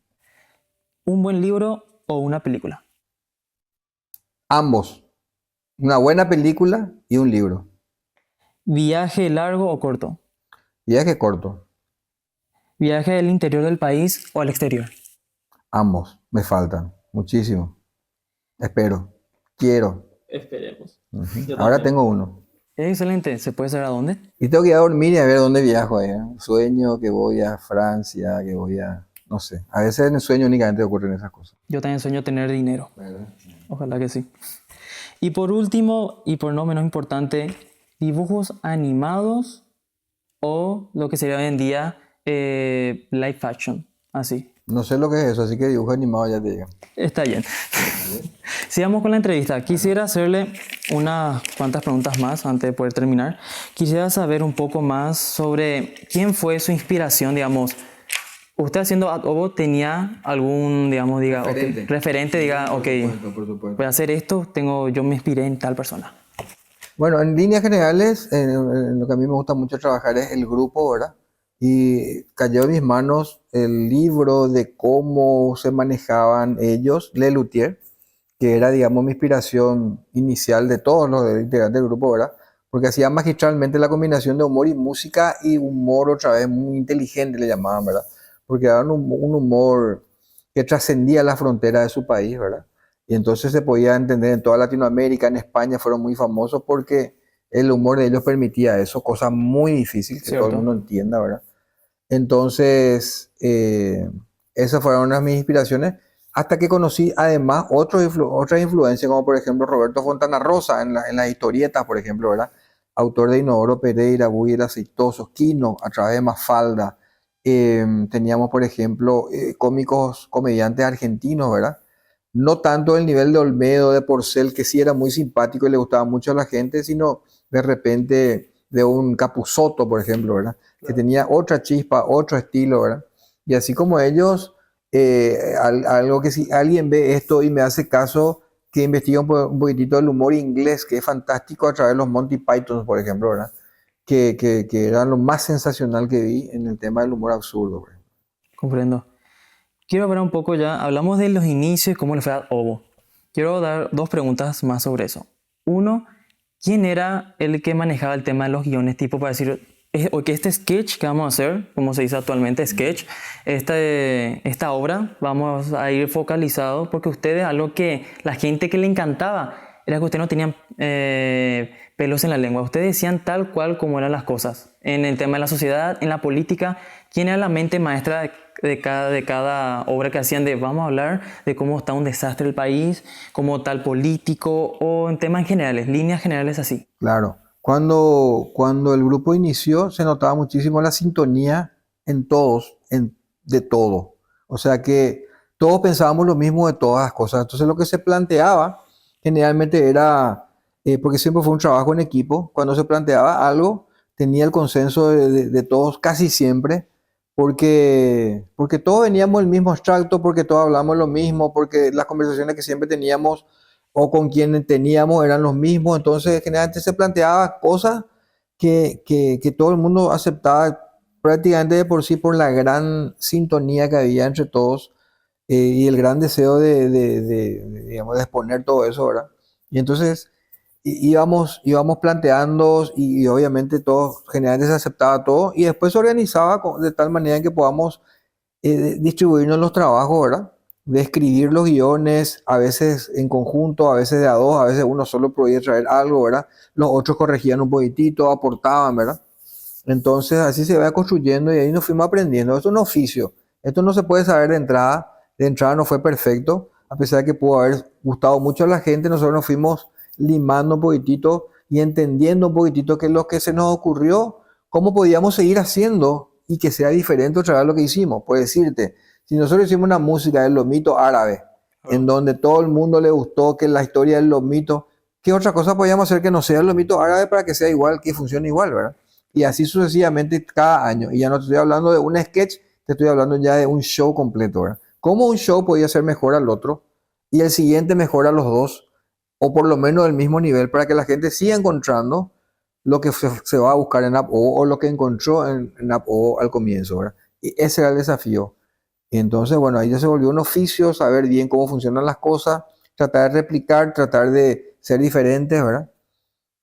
Un buen libro o una película. Ambos, una buena película y un libro. Viaje largo o corto. Viaje corto, Viaje del interior del país o al exterior. ambos, me faltan, muchísimo. Espero, quiero. Esperemos. Ujú. Yo Ahora también. tengo uno. Excelente. ¿Se puede saber a dónde? Y tengo que ir a dormir y a ver dónde viajo. Sueño que voy a Francia, que voy a, no sé. A veces en el sueño únicamente ocurren esas cosas. Yo también sueño tener dinero. ¿Verdad? Ojalá que sí. Y por último, y por no menos importante, dibujos animados o lo que sería hoy en día live action. Así. No sé lo que es eso, así que dibujo animado ya te digo. Está bien. Sigamos con la entrevista. Quisiera hacerle unas cuantas preguntas más antes de poder terminar. Quisiera saber un poco más sobre quién fue su inspiración, digamos. Usted haciendo Adobo tenía algún, digamos, diga, Referente. ok, referente, diga, ok, Por supuesto. voy a hacer esto, yo me inspiré en tal persona. Bueno, en líneas generales, en lo que a mí me gusta mucho trabajar es el grupo, ¿verdad? Y cayó en mis manos el libro de cómo se manejaban ellos, Le Luthier, que era, digamos, mi inspiración inicial de todos los integrantes del grupo, ¿verdad? Porque hacía magistralmente la combinación de humor y música y humor otra vez muy inteligente, le llamaban, ¿verdad? Porque daban un humor que trascendía la frontera de su país, ¿verdad? Y entonces se podía entender en toda Latinoamérica, en España fueron muy famosos porque el humor de ellos permitía eso, cosa muy difícil que todo el ¿Cierto? mundo entienda, ¿verdad? Entonces, esas fueron una de mis inspiraciones, hasta que conocí además otras influencias, como por ejemplo Roberto Fontana Rosa, en las historietas, por ejemplo, ¿verdad? Autor de Inodoro Pereira, Buier Aceitoso, Quino, a través de Mafalda. Teníamos, por ejemplo, cómicos, comediantes argentinos, ¿verdad? No tanto el nivel de Olmedo, de Porcel, que sí era muy simpático y le gustaba mucho a la gente, sino de repente de un Capusotto, por ejemplo, ¿verdad? Que tenía otra chispa, otro estilo, ¿verdad? Y así como ellos, algo que si alguien ve esto y me hace caso, que investiga un poquitito el humor inglés, que es fantástico a través de los Monty Python, por ejemplo, ¿verdad? Que eran lo más sensacional que vi en el tema del humor absurdo, ¿verdad? Comprendo. Quiero hablar un poco ya, hablamos de los inicios y cómo le fue a Ovo. Quiero dar dos preguntas más sobre eso. Uno, ¿quién era el que manejaba el tema de los guiones? Tipo para decir, o que este sketch que vamos a hacer, como se dice actualmente, sketch, esta obra, vamos a ir focalizado, porque ustedes, algo que la gente que le encantaba, era que ustedes no tenían pelos en la lengua. Ustedes decían tal cual como eran las cosas. En el tema de la sociedad, en la política, ¿quién era la mente maestra de cada obra que hacían? De vamos a hablar de cómo está un desastre el país, como tal político, o en temas generales, líneas generales así. Claro. Cuando el grupo inició, se notaba muchísimo la sintonía en todos, de todo. O sea que todos pensábamos lo mismo de todas las cosas. Entonces lo que se planteaba generalmente era, porque siempre fue un trabajo en equipo, cuando se planteaba algo, tenía el consenso de todos casi siempre, porque todos veníamos del mismo extracto, porque todos hablamos lo mismo, porque las conversaciones que siempre teníamos o con quienes teníamos eran los mismos. Entonces generalmente se planteaba cosas que todo el mundo aceptaba prácticamente de por sí por la gran sintonía que había entre todos, y el gran deseo digamos, de exponer todo eso, ¿verdad? Y entonces íbamos planteando y obviamente todo, generalmente se aceptaba todo y después se organizaba de tal manera en que podamos distribuirnos los trabajos, ¿verdad? De escribir los guiones, a veces en conjunto, a veces de a dos, a veces uno solo podía traer algo, ¿verdad? Los otros corregían un poquitito, aportaban, ¿verdad? Entonces así se va construyendo y ahí nos fuimos aprendiendo. Esto es un oficio, esto no se puede saber de entrada no fue perfecto, a pesar de que pudo haber gustado mucho a la gente, nosotros nos fuimos limando un poquitito y entendiendo un poquitito qué es lo que se nos ocurrió, cómo podíamos seguir haciendo y que sea diferente otra vez lo que hicimos. Puedes decirte, Si nosotros hicimos una música del lomito árabe, en donde todo el mundo le gustó, que la historia del lomito, ¿qué otra cosa podíamos hacer que no sea el lomito árabe para que sea igual, que funcione igual, ¿verdad? Y así sucesivamente cada año. Y ya no te estoy hablando de un sketch, te estoy hablando ya de un show completo, ¿verdad? ¿Cómo un show podía ser mejor al otro y el siguiente mejor a los dos? O por lo menos del mismo nivel, para que la gente siga encontrando lo que se va a buscar en App o lo que encontró en App al comienzo, ¿verdad? Y ese era el desafío. Y entonces, bueno, ahí ya se volvió un oficio, saber bien cómo funcionan las cosas, tratar de replicar, tratar de ser diferentes, ¿verdad?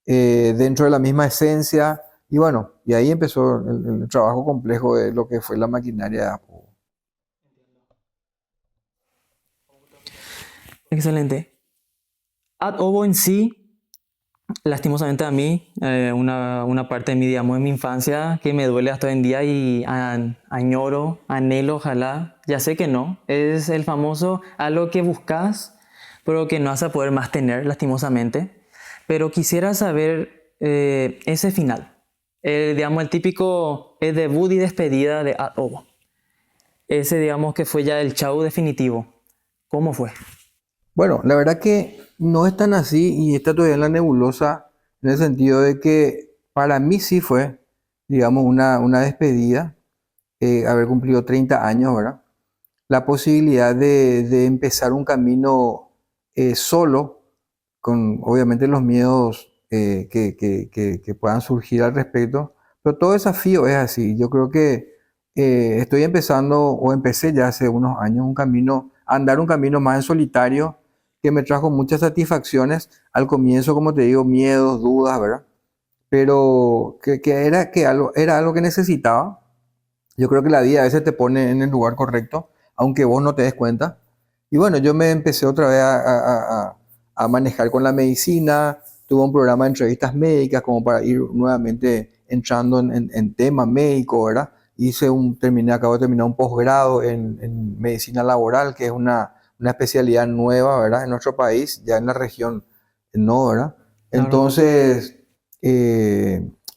Dentro de la misma esencia. Y bueno, y ahí empezó el trabajo complejo de lo que fue la maquinaria de Apple. Excelente. Adobo en sí, lastimosamente a mí, una parte de mi, digamos, de mi infancia que me duele hasta hoy en día y añoro, anhelo, ojalá, ya sé que no, es el famoso algo que buscas, pero que no vas a poder más tener, lastimosamente. Pero quisiera saber ese final, digamos, el típico debut y despedida de Adobo. Ese, digamos, que fue ya el chau definitivo. ¿Cómo fue? Bueno, la verdad que no es tan así y está todavía en la nebulosa en el sentido de que para mí sí fue, digamos, una despedida, haber cumplido 30 años, ¿verdad? La posibilidad de empezar un camino solo, con obviamente los miedos que puedan surgir al respecto, pero todo desafío es así. Yo creo que estoy empezando o empecé ya hace unos años un camino, a andar un camino más en solitario que me trajo muchas satisfacciones. Al comienzo, como te digo, miedos, dudas, ¿verdad? Pero era algo que necesitaba. Yo creo que la vida a veces te pone en el lugar correcto, aunque vos no te des cuenta. Y bueno, yo me empecé otra vez a manejar con la medicina, tuve un programa de entrevistas médicas como para ir nuevamente entrando en tema médico, ¿verdad? Acabo de terminar un posgrado en medicina laboral, que es una especialidad nueva, ¿verdad? En nuestro país, ya en la región no, ¿verdad? Claro. Entonces,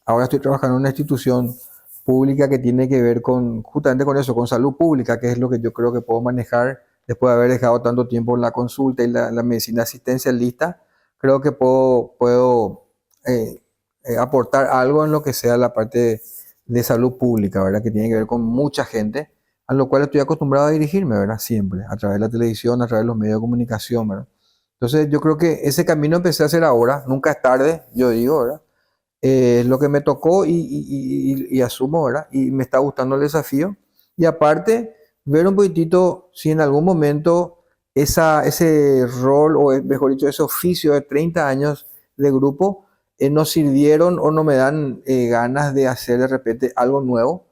ahora estoy trabajando en una institución pública que tiene que ver justamente con eso, con salud pública, que es lo que yo creo que puedo manejar después de haber dejado tanto tiempo en la consulta y la medicina asistencialista. Creo que puedo aportar algo en lo que sea la parte de salud pública, ¿verdad? Que tiene que ver con mucha gente, a lo cual estoy acostumbrado a dirigirme, ¿verdad? Siempre, a través de la televisión, a través de los medios de comunicación, ¿verdad? Entonces yo creo que ese camino empecé a hacer ahora, nunca es tarde, yo digo, ¿verdad? Lo que me tocó y asumo, ¿verdad? Y me está gustando el desafío. Y aparte, ver un poquitito si en algún momento ese rol, o mejor dicho, ese oficio de 30 años de grupo, nos sirvieron o no me dan ganas de hacer de repente algo nuevo,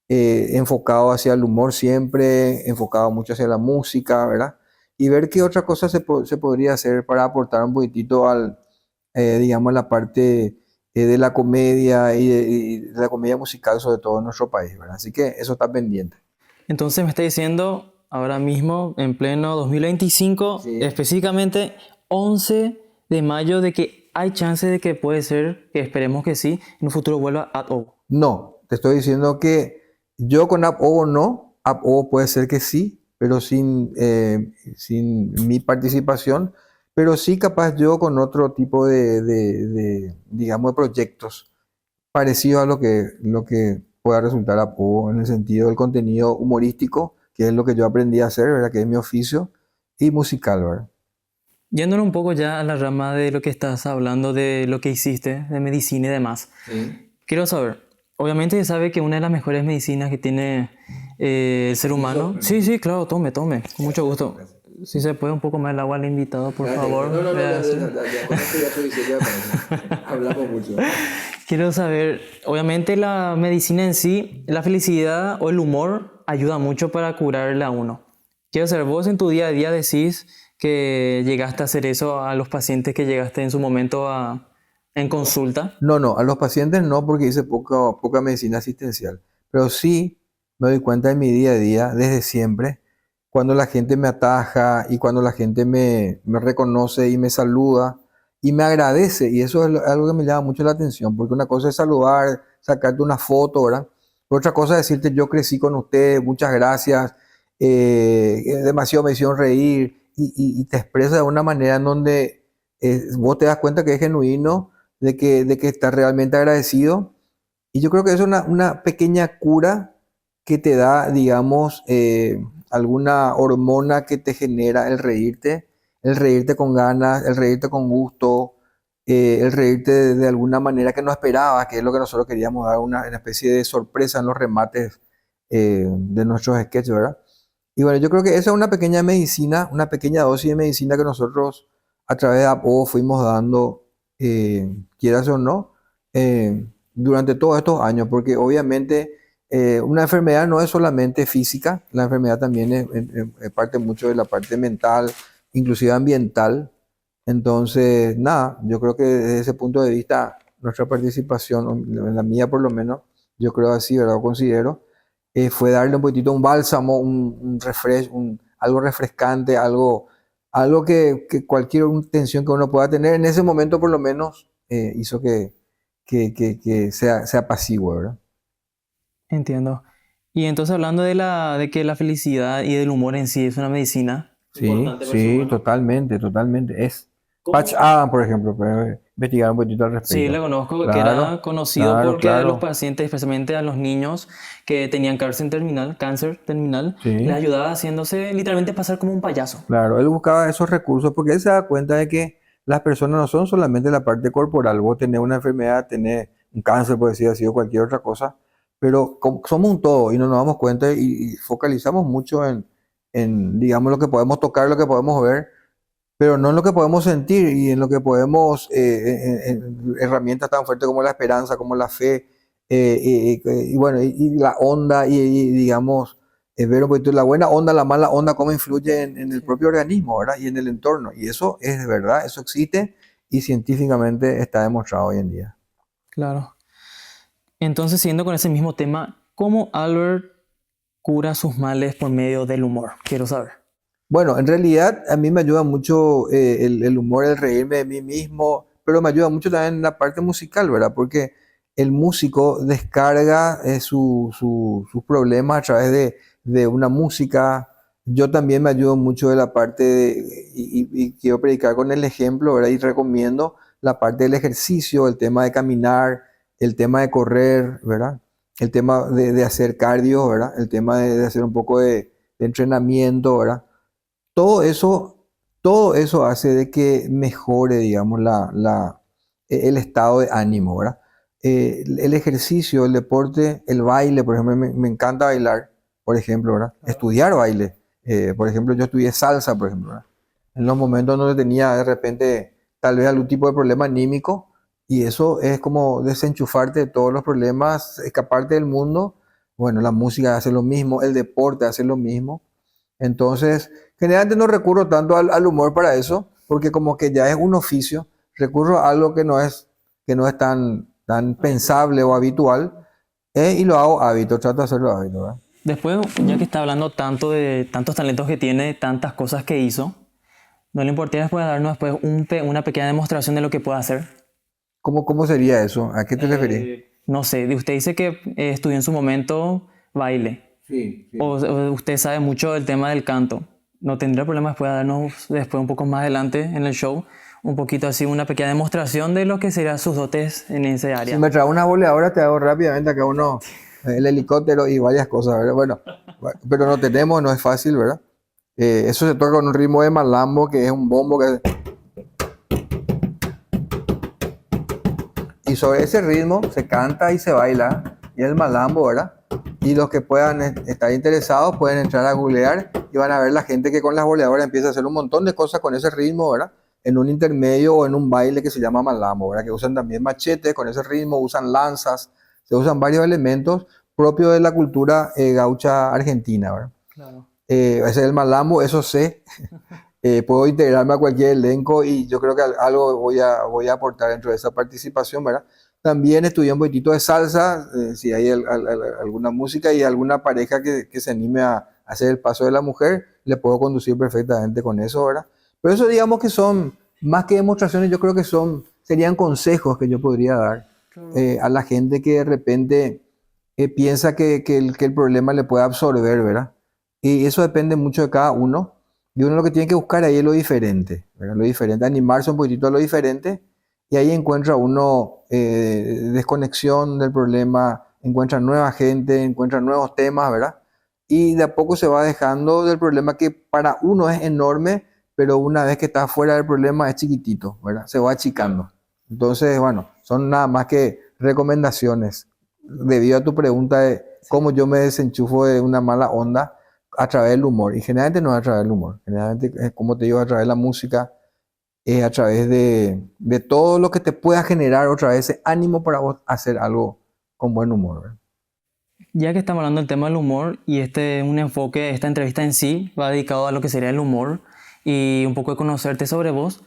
enfocado hacia el humor siempre, enfocado mucho hacia la música, ¿verdad? Y ver qué otra cosa se podría hacer para aportar un poquitito digamos, la parte de la comedia y de la comedia musical, sobre todo en nuestro país, ¿verdad? Así que eso está pendiente. Entonces me está diciendo ahora mismo, en pleno 2025, Sí. específicamente 11 de mayo, de que hay chance de que puede ser, que esperemos que sí, en un futuro vuelva Adobo. No, te estoy diciendo que yo con App-O no, App-O puede ser que sí, pero sin mi participación, pero sí capaz yo con otro tipo digamos, de proyectos parecidos a lo que pueda resultar App-O en el sentido del contenido humorístico, que es lo que yo aprendí a hacer, ¿verdad? Que es mi oficio, y musical, ¿verdad? Yéndonos un poco ya a la rama de lo que estás hablando, de lo que hiciste, de medicina y demás. Sí. Quiero saber, obviamente se sabe que una de las mejores medicinas que tiene el ser humano... Sí, sí, claro, tome, tome, con mucho gusto. Si se puede un poco más el agua al invitado, por favor. No, Gracias. ya, con esto ya suficiente me parece. Hablamos mucho. Quiero saber, obviamente la medicina en sí, la felicidad o el humor ayuda mucho para curarle a uno. Quiero saber, vos en tu día a día decís que llegaste a hacer eso a los pacientes que llegaste en su momento en consulta. No, a los pacientes no, porque hice poca medicina asistencial, pero sí me doy cuenta en mi día a día, desde siempre, cuando la gente me ataja y cuando la gente me reconoce y me saluda y me agradece, y eso es algo que me llama mucho la atención, porque una cosa es saludar, sacarte una foto, ¿verdad? Otra cosa es decirte yo crecí con usted, muchas gracias, demasiado me hicieron reír, y te expresa de una manera en donde vos te das cuenta que es genuino, de que estás realmente agradecido. Y yo creo que es una pequeña cura que te da, digamos, alguna hormona que te genera el reírte con ganas, el reírte con gusto, el reírte de alguna manera que no esperabas, que es lo que nosotros queríamos dar, una especie de sorpresa en los remates de nuestros sketches, ¿verdad? Y bueno, yo creo que esa es una pequeña medicina, una pequeña dosis de medicina que nosotros a través de APO fuimos dando, quieras o no, durante todos estos años, porque obviamente una enfermedad no es solamente física, la enfermedad también es parte mucho de la parte mental, inclusive ambiental. Entonces, nada, yo creo que desde ese punto de vista, nuestra participación, en la mía por lo menos, yo creo así, ¿verdad? Lo considero, fue darle un poquitito un bálsamo, algo refrescante, algo que cualquier tensión que uno pueda tener, en ese momento por lo menos hizo que sea apacigüe, ¿verdad? Entiendo. Y entonces hablando de que la felicidad y del humor en sí es una medicina Sí, importante para el ser sí, humano. totalmente, totalmente. Patch ¿Cómo? Adams, por ejemplo, puede investigar un poquito al Sí, le respecto. conozco, que era Claro, conocido claro, porque a los claro. pacientes, especialmente a los niños que tenían cáncer terminal, les Sí, ayudaba haciéndose literalmente pasar como un payaso. claro. Él buscaba esos recursos porque él se da cuenta de que las personas no son solamente la parte corporal. Vos tenés una enfermedad, tenés un cáncer, por decir así, o cualquier otra cosa, pero somos un todo y no nos damos cuenta y focalizamos mucho digamos, lo que podemos tocar, lo que podemos ver, pero no en lo que podemos sentir y en lo que podemos, en herramientas tan fuertes como la esperanza, como la fe, y bueno, y la onda, y digamos, ver un poquito la buena onda, la mala onda, cómo influye en el Sí, propio organismo, ¿verdad? Y en el entorno. Y eso es de verdad, eso existe y científicamente está demostrado hoy en día. claro. Entonces, siguiendo con ese mismo tema, ¿cómo Albert cura sus males por medio del humor? Quiero saber. Bueno, en realidad a mí me ayuda mucho el humor, el reírme de mí mismo, pero me ayuda mucho también en la parte musical, ¿verdad? Porque el músico descarga sus problemas a través de una música. Yo también me ayudo mucho de la parte y quiero predicar con el ejemplo, ¿verdad? Y recomiendo la parte del ejercicio, el tema de caminar, el tema de correr, ¿verdad? El tema de hacer cardio, ¿verdad? El tema de hacer un poco de entrenamiento, ¿verdad? Todo eso, todo eso hace de que mejore, digamos, el estado de ánimo, ¿verdad? El ejercicio, el deporte, el baile, por ejemplo, me encanta bailar, por ejemplo, ¿verdad? Claro. Estudiar baile. Por ejemplo, yo estudié salsa, por ejemplo, ¿verdad? En los momentos donde tenía de repente tal vez algún tipo de problema anímico, y eso es como desenchufarte de todos los problemas, escaparte del mundo. Bueno, la música hace lo mismo, el deporte hace lo mismo. Entonces, generalmente no recurro tanto al humor para eso, porque como que ya es un oficio, recurro a algo que no es tan Habitual. pensable o habitual, y lo hago hábito, trato de hacerlo hábito, ¿verdad? Después, ya que está hablando tanto de tantos talentos que tiene, tantas cosas que hizo, ¿no le importaría después darnos después una pequeña demostración de lo que puede hacer? ¿Cómo sería eso? ¿A qué te referís? No sé, usted dice que estudió en su momento baile, Sí, sí. o usted sabe mucho del tema del canto. ¿No tendría problema después de darnos después un poco más adelante en el show un poquito así, una pequeña demostración de lo que serían sus dotes en ese Si área? me traes una boleadora, te hago rápidamente acá uno, el helicóptero y varias cosas, ¿verdad? Bueno, pero no tenemos, no es fácil, ¿verdad? Eso se toca con un ritmo de malambo, que es un bombo y sobre ese ritmo se canta y se baila, y el malambo, ¿verdad? Y los que puedan estar interesados pueden entrar a googlear y van a ver la gente que con las boleadoras empieza a hacer un montón de cosas con ese ritmo, ¿verdad? En un intermedio o en un baile que se llama malambo, ¿verdad? Que usan también machetes con ese ritmo, usan lanzas, se usan varios elementos propios de la cultura gaucha argentina, ¿verdad? Claro. Ese es el malambo, eso sé. Puedo integrarme a cualquier elenco y yo creo que algo voy a aportar dentro de esa participación, ¿verdad? También estudié un poquitito de salsa, si hay alguna música y alguna pareja que se anime a hacer el paso de la mujer, le puedo conducir perfectamente con eso, ¿verdad? Pero eso digamos que son, más que demostraciones, yo creo que serían consejos que yo podría dar Claro. a la gente que de repente piensa que el problema le puede absorber, ¿verdad? Y eso depende mucho de cada uno. Y uno lo que tiene que buscar ahí es lo diferente, ¿verdad? Lo diferente, animarse un poquitito a lo diferente. Y ahí encuentra uno desconexión del problema, encuentra nueva gente, encuentra nuevos temas, ¿verdad? Y de a poco se va dejando del problema que para uno es enorme, pero una vez que está fuera del problema es chiquitito, ¿verdad? Se va achicando. Entonces, bueno, son nada más que recomendaciones. Debido a tu pregunta de cómo yo me desenchufo de una mala onda a través del humor. Y generalmente no es a través del humor. Generalmente, como te digo, a través de la música, es a través de todo lo que te pueda generar otra vez ese ánimo para vos hacer algo con buen humor, ¿verdad? Ya que estamos hablando del tema del humor y este un enfoque, esta entrevista en sí va dedicado a lo que sería el humor y un poco de conocerte sobre vos.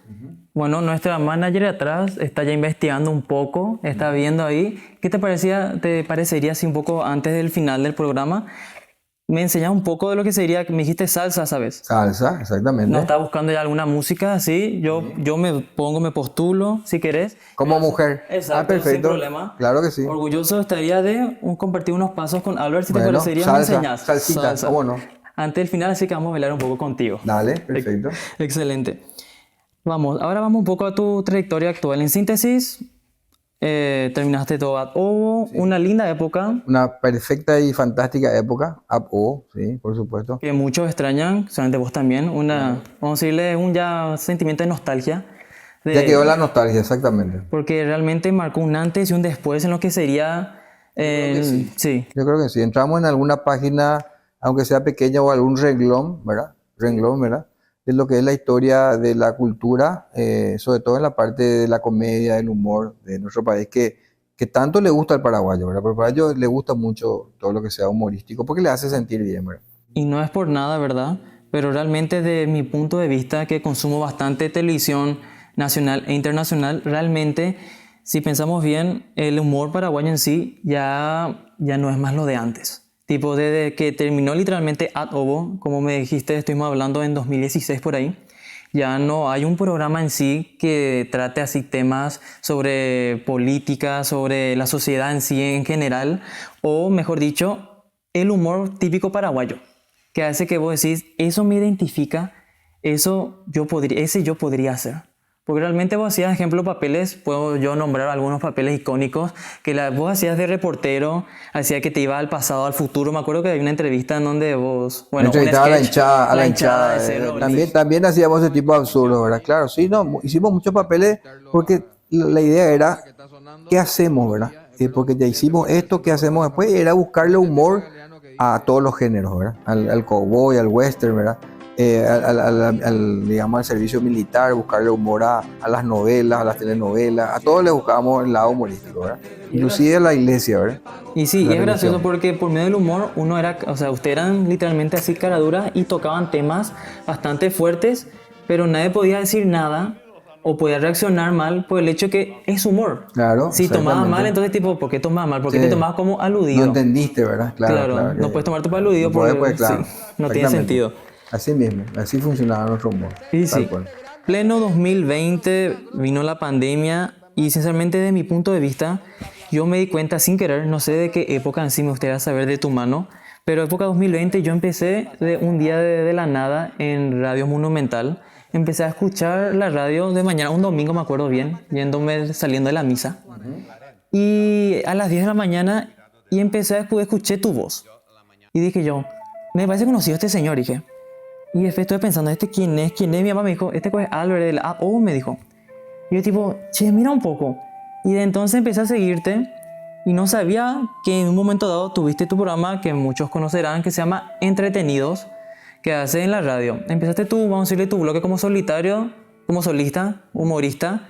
Bueno, nuestra manager de atrás está ya investigando un poco, está viendo ahí. ¿Qué te parecería si un poco antes del final del programa me enseñas un poco de lo que sería, me dijiste salsa, ¿sabes? Salsa, No exactamente. estás buscando ya alguna música así, yo me pongo, me postulo, si querés. Como mujer. Exacto, sin Perfecto. problema. Claro que sí. Orgulloso estaría de compartir unos pasos con Albert, si te Bueno, parecería, me salsa, enseñas. salsita, Salsa. ¿cómo no? Antes del final, así que vamos a bailar un poco contigo. Dale, perfecto. Excelente. Vamos, ahora vamos un poco a tu trayectoria actual. En síntesis, terminaste todo ad Ovo, una linda época Una perfecta y fantástica época. Oh, sí, por supuesto. que muchos extrañan, solamente vos también. Vamos a decirle, un ya sentimiento de nostalgia. Ya quedó la nostalgia, exactamente. Porque realmente marcó un antes y un después en lo que sería... sí. Yo creo que sí. Entramos en alguna página, aunque sea pequeña, o algún renglón, ¿verdad? Renglón, ¿verdad? De lo que es la historia de la cultura, sobre todo en la parte de la comedia, del humor de nuestro país, que tanto le gusta al paraguayo, ¿verdad? Porque al paraguayo le gusta mucho todo lo que sea humorístico, porque le hace sentir bien, ¿verdad? Y no es por nada, ¿verdad? Pero realmente de mi punto de vista, que consumo bastante televisión nacional e internacional, realmente, si pensamos bien, el humor paraguayo en sí ya no es más lo de antes. Tipo, desde que terminó literalmente Ad Ovo, como me dijiste, estuvimos hablando en 2016 por ahí, ya no hay un programa en sí que trate así temas sobre política, sobre la sociedad en sí en general, o mejor dicho, el humor típico paraguayo que hace que vos decís, eso me identifica, ese yo podría hacer. Porque realmente vos hacías, ejemplo, papeles, puedo yo nombrar algunos papeles icónicos, que vos hacías de reportero, hacía que te iba al pasado, al futuro. Me acuerdo que hay una entrevista en donde vos, bueno, un Entrevistaba sketch, a la hinchada hinchada. de Cerro También hacíamos ese tipo de absurdo, ¿verdad? Claro, sí, no, hicimos muchos papeles porque la idea era, ¿qué hacemos, verdad? Porque ya hicimos esto, ¿qué hacemos después? Era buscarle humor a todos los géneros, ¿verdad? Al cowboy, al western, ¿verdad? Digamos, al servicio militar, buscarle humor a las novelas, a las telenovelas, a todos les buscábamos el lado humorístico, ¿verdad? Inclusive a la iglesia, ¿verdad? Y sí, La y es gracioso religión. porque por medio del humor uno era, o sea, ustedes eran literalmente así caraduras y tocaban temas bastante fuertes, pero nadie podía decir nada o podía reaccionar mal por el hecho que es humor. Claro, Si tomabas mal, exactamente. entonces tipo, ¿por qué tomabas mal? ¿Por qué te Sí. tomabas como No aludido? entendiste, ¿verdad? Claro, Claro, claro. no puedes tomarte por aludido No puede, porque pues, sí, claro. no tiene Exactamente. sentido. Así mismo, así funcionaba nuestro humor. Y Tal sí, cual. pleno 2020 vino la pandemia y sinceramente de mi punto de vista yo me di cuenta sin querer, no sé de qué época en sí me gustaría saber de tu mano, pero época 2020 yo empecé de un día de la nada en Radio Monumental, empecé a escuchar la radio de mañana, un domingo me acuerdo bien, saliendo de la misa y a las 10 de la mañana y empecé a escuché tu voz y dije yo, me parece conocido este señor, dije. Y después estuve pensando, ¿este quién es? ¿Quién es? Mi mamá me dijo, este es Albert del App O, me dijo. Y yo tipo, che, mira un poco. Y de entonces empecé a seguirte y no sabía que en un momento dado tuviste tu programa que muchos conocerán, que se llama Entretenidos, que hace en la radio. Empezaste tú, vamos a decirle, tu bloque como solitario, como solista, humorista,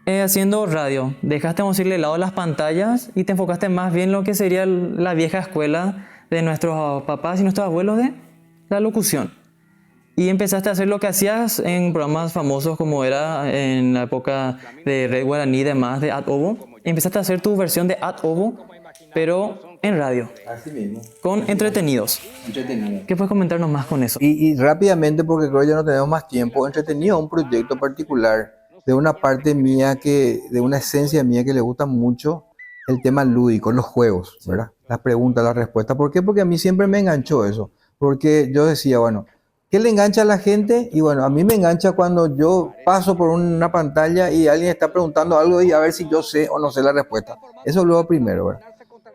haciendo radio. Dejaste, vamos a decirle, de lado las pantallas y te enfocaste más bien en lo que sería la vieja escuela de nuestros papás y nuestros abuelos de la locución. Y empezaste a hacer lo que hacías en programas famosos como era en la época de Red Guaraní y demás, de Ad Ovo. Empezaste a hacer tu versión de Ad Ovo, pero en radio, Así mismo. con Entretenidos. Entretenido. ¿Qué puedes comentarnos más con eso? Y rápidamente, porque creo que ya no tenemos más tiempo, entretenido un proyecto particular de una parte mía de una esencia mía que le gusta mucho el tema lúdico, los juegos, ¿verdad? Las preguntas, las respuestas. ¿Por qué? Porque a mí siempre me enganchó eso. porque yo decía, bueno, ¿qué le engancha a la gente? Y bueno, a mí me engancha cuando yo paso por una pantalla y alguien está preguntando algo y a ver si yo sé o no sé la respuesta. Eso es lo primero, ¿verdad?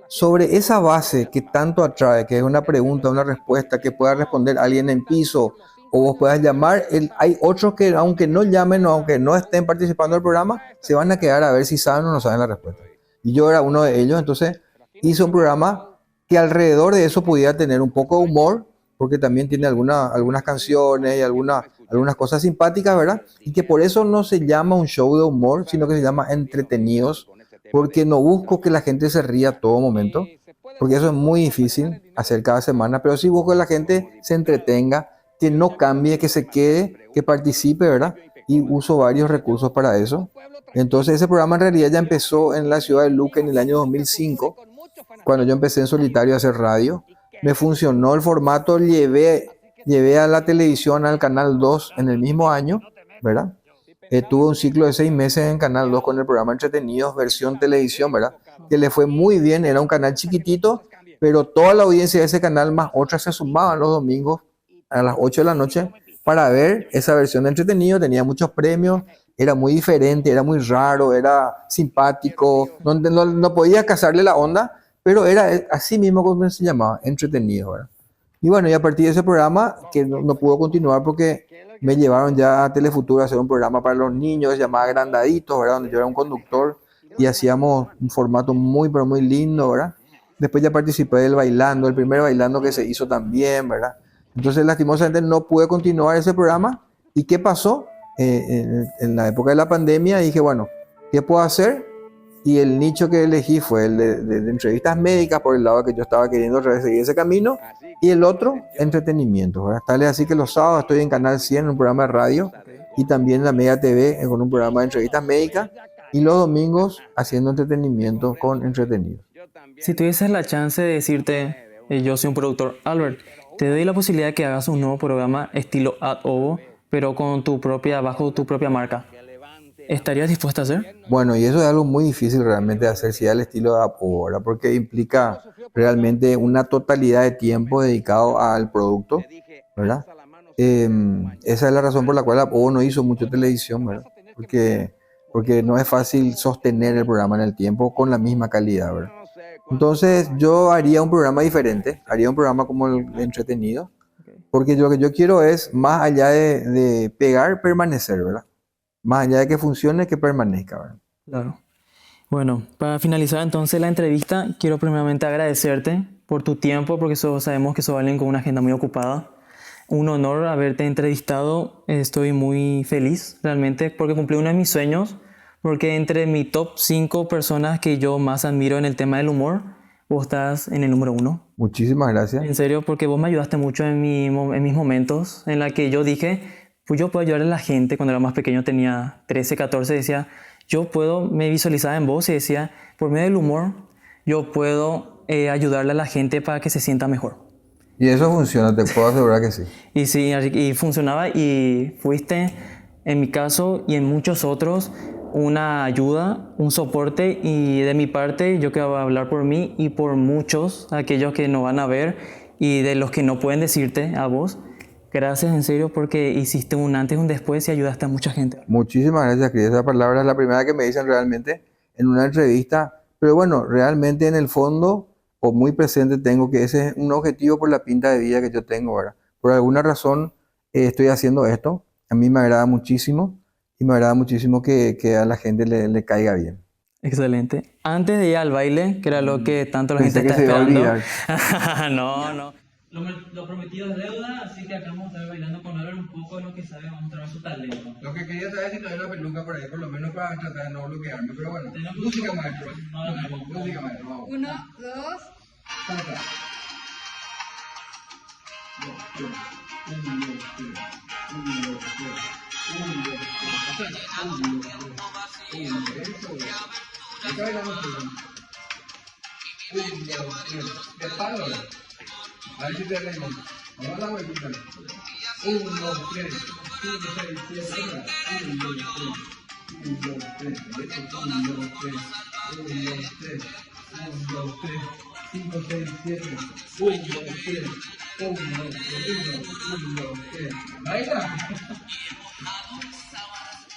Sobre esa base que tanto atrae, que es una pregunta, una respuesta, que pueda responder alguien en piso o vos puedas llamar, hay otros que aunque no llamen o aunque no estén participando del programa, se van a quedar a ver si saben o no saben la respuesta. Y yo era uno de ellos, entonces hice un programa que alrededor de eso pudiera tener un poco de humor, porque también tiene algunas canciones y algunas cosas simpáticas, ¿verdad? Y que por eso no se llama un show de humor, sino que se llama Entretenidos, porque no busco que la gente se ría a todo momento, porque eso es muy difícil hacer cada semana, pero sí busco que la gente se entretenga, que no cambie, que se quede, que participe, ¿verdad? Y uso varios recursos para eso. Entonces ese programa en realidad ya empezó en la ciudad de Luque en el año 2005, cuando yo empecé en solitario a hacer radio. Me funcionó el formato, llevé a la televisión al Canal 2 en el mismo año, ¿verdad? Tuve un ciclo de 6 meses en Canal 2 con el programa Entretenidos, versión televisión, ¿verdad? Que le fue muy bien, era un canal chiquitito, pero toda la audiencia de ese canal más otras se sumaban los domingos a las 8 de la noche para ver esa versión de Entretenido. Tenía muchos premios, era muy diferente, era muy raro, era simpático, no podía cazarle la onda, pero era así mismo como se llamaba, Entretenido, ¿verdad? Y bueno, y a partir de ese programa, que no pudo continuar porque me llevaron ya a Telefuturo a hacer un programa para los niños, se llamaba Agrandaditos, ¿verdad? Donde yo era un conductor y hacíamos un formato muy, pero muy lindo, ¿verdad? Después ya participé del bailando, el primer bailando que se hizo también, ¿verdad? Entonces, lastimosamente no pude continuar ese programa. ¿Y qué pasó? En la época de la pandemia dije, bueno, ¿qué puedo hacer? Y el nicho que elegí fue el de entrevistas médicas, por el lado que yo estaba queriendo seguir ese camino, y el otro, entretenimiento, ¿verdad? Tal es así que los sábados estoy en Canal 100 en un programa de radio, y también en la Mega TV con un programa de entrevistas médicas, y los domingos haciendo entretenimiento con Entretenidos. Si tuvieses la chance de decirte, yo soy un productor, Albert, te doy la posibilidad de que hagas un nuevo programa estilo Ad Ovo, pero con bajo tu propia marca. ¿Estarías dispuesta a hacer? Bueno, y eso es algo muy difícil realmente de hacer, si es al estilo de Apo, ¿verdad? Porque implica realmente una totalidad de tiempo dedicado al producto, ¿verdad? Esa es la razón por la cual Apo no hizo mucho televisión, ¿verdad? Porque no es fácil sostener el programa en el tiempo con la misma calidad, ¿verdad? Entonces yo haría un programa diferente, haría un programa como el Entretenido, porque lo que yo quiero es, más allá de pegar, permanecer, ¿verdad? Más allá de que funcione, que permanezca, ¿verdad? Claro. Bueno, para finalizar entonces la entrevista, quiero primeramente agradecerte por tu tiempo, porque sabemos que sos alguien con una agenda muy ocupada. Un honor haberte entrevistado. Estoy muy feliz realmente porque cumplí uno de mis sueños, porque entre mi top 5 personas que yo más admiro en el tema del humor, vos estás en el número 1. Muchísimas gracias. En serio, porque vos me ayudaste mucho en mis momentos en la que yo dije, pues yo puedo ayudar a la gente. Cuando era más pequeño, tenía 13, 14, decía, me visualizaba en vos y decía, por medio del humor, yo puedo ayudarle a la gente para que se sienta mejor. Y eso funciona, te puedo asegurar que sí. Y sí, y funcionaba, y fuiste, en mi caso y en muchos otros, una ayuda, un soporte, y de mi parte yo quiero hablar por mí y por muchos, aquellos que no van a ver y de los que no pueden decirte a vos. Gracias en serio porque hiciste un antes y un después y ayudaste a mucha gente. Muchísimas gracias, Cris. Esa palabra es la primera que me dicen realmente en una entrevista. Pero bueno, realmente en el fondo, o muy presente, tengo que ese es un objetivo por la pinta de vida que yo tengo ahora. Por alguna razón estoy haciendo esto. A mí me agrada muchísimo y me agrada muchísimo que a la gente le caiga bien. Excelente. Antes de ir al baile, que era lo que tanto la Pensé gente que está se iba a esperando. olvidar. No. Lo prometido es deuda, así que acá vamos a estar bailando con Albert un poco de lo que sabe, vamos a mostrar su talento. Lo que quería saber es si no hay una peluca por ahí, por lo menos para tratar de no bloquearme. Pero bueno, música maestro. Música maestro, vamos. 1, 2. Salta. A ver si te reímos. Vamos a la vueltita. 1, 2, 3, 5, 6, 7, 8. 1, 2, 3. 1, 2, 3. 1, 2, 3. 1, 2, 3. 1, 2, 3. 5, 6, 7, 1, 2, 3, 1, 2, 3. Ahí está.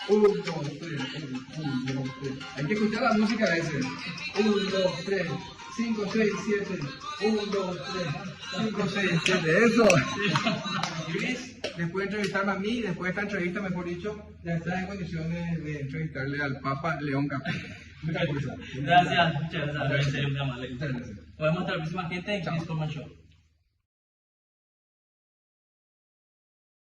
1, 2, 3, 1, 2, 3. Hay que escuchar la música a veces. 1, 2, 3, 5, 6, 7, 1, 2, 3, 5, 6, 7. Eso. Luis, después de entrevistarme a mí, después de esta entrevista, mejor dicho, ya estás en condiciones de entrevistarle al Papa León Capé. Muchas gracias. Gracias, muchas gracias. En serio, muy amable. Muchas gracias. Podemos estar la próxima gente en Chris Coleman Show.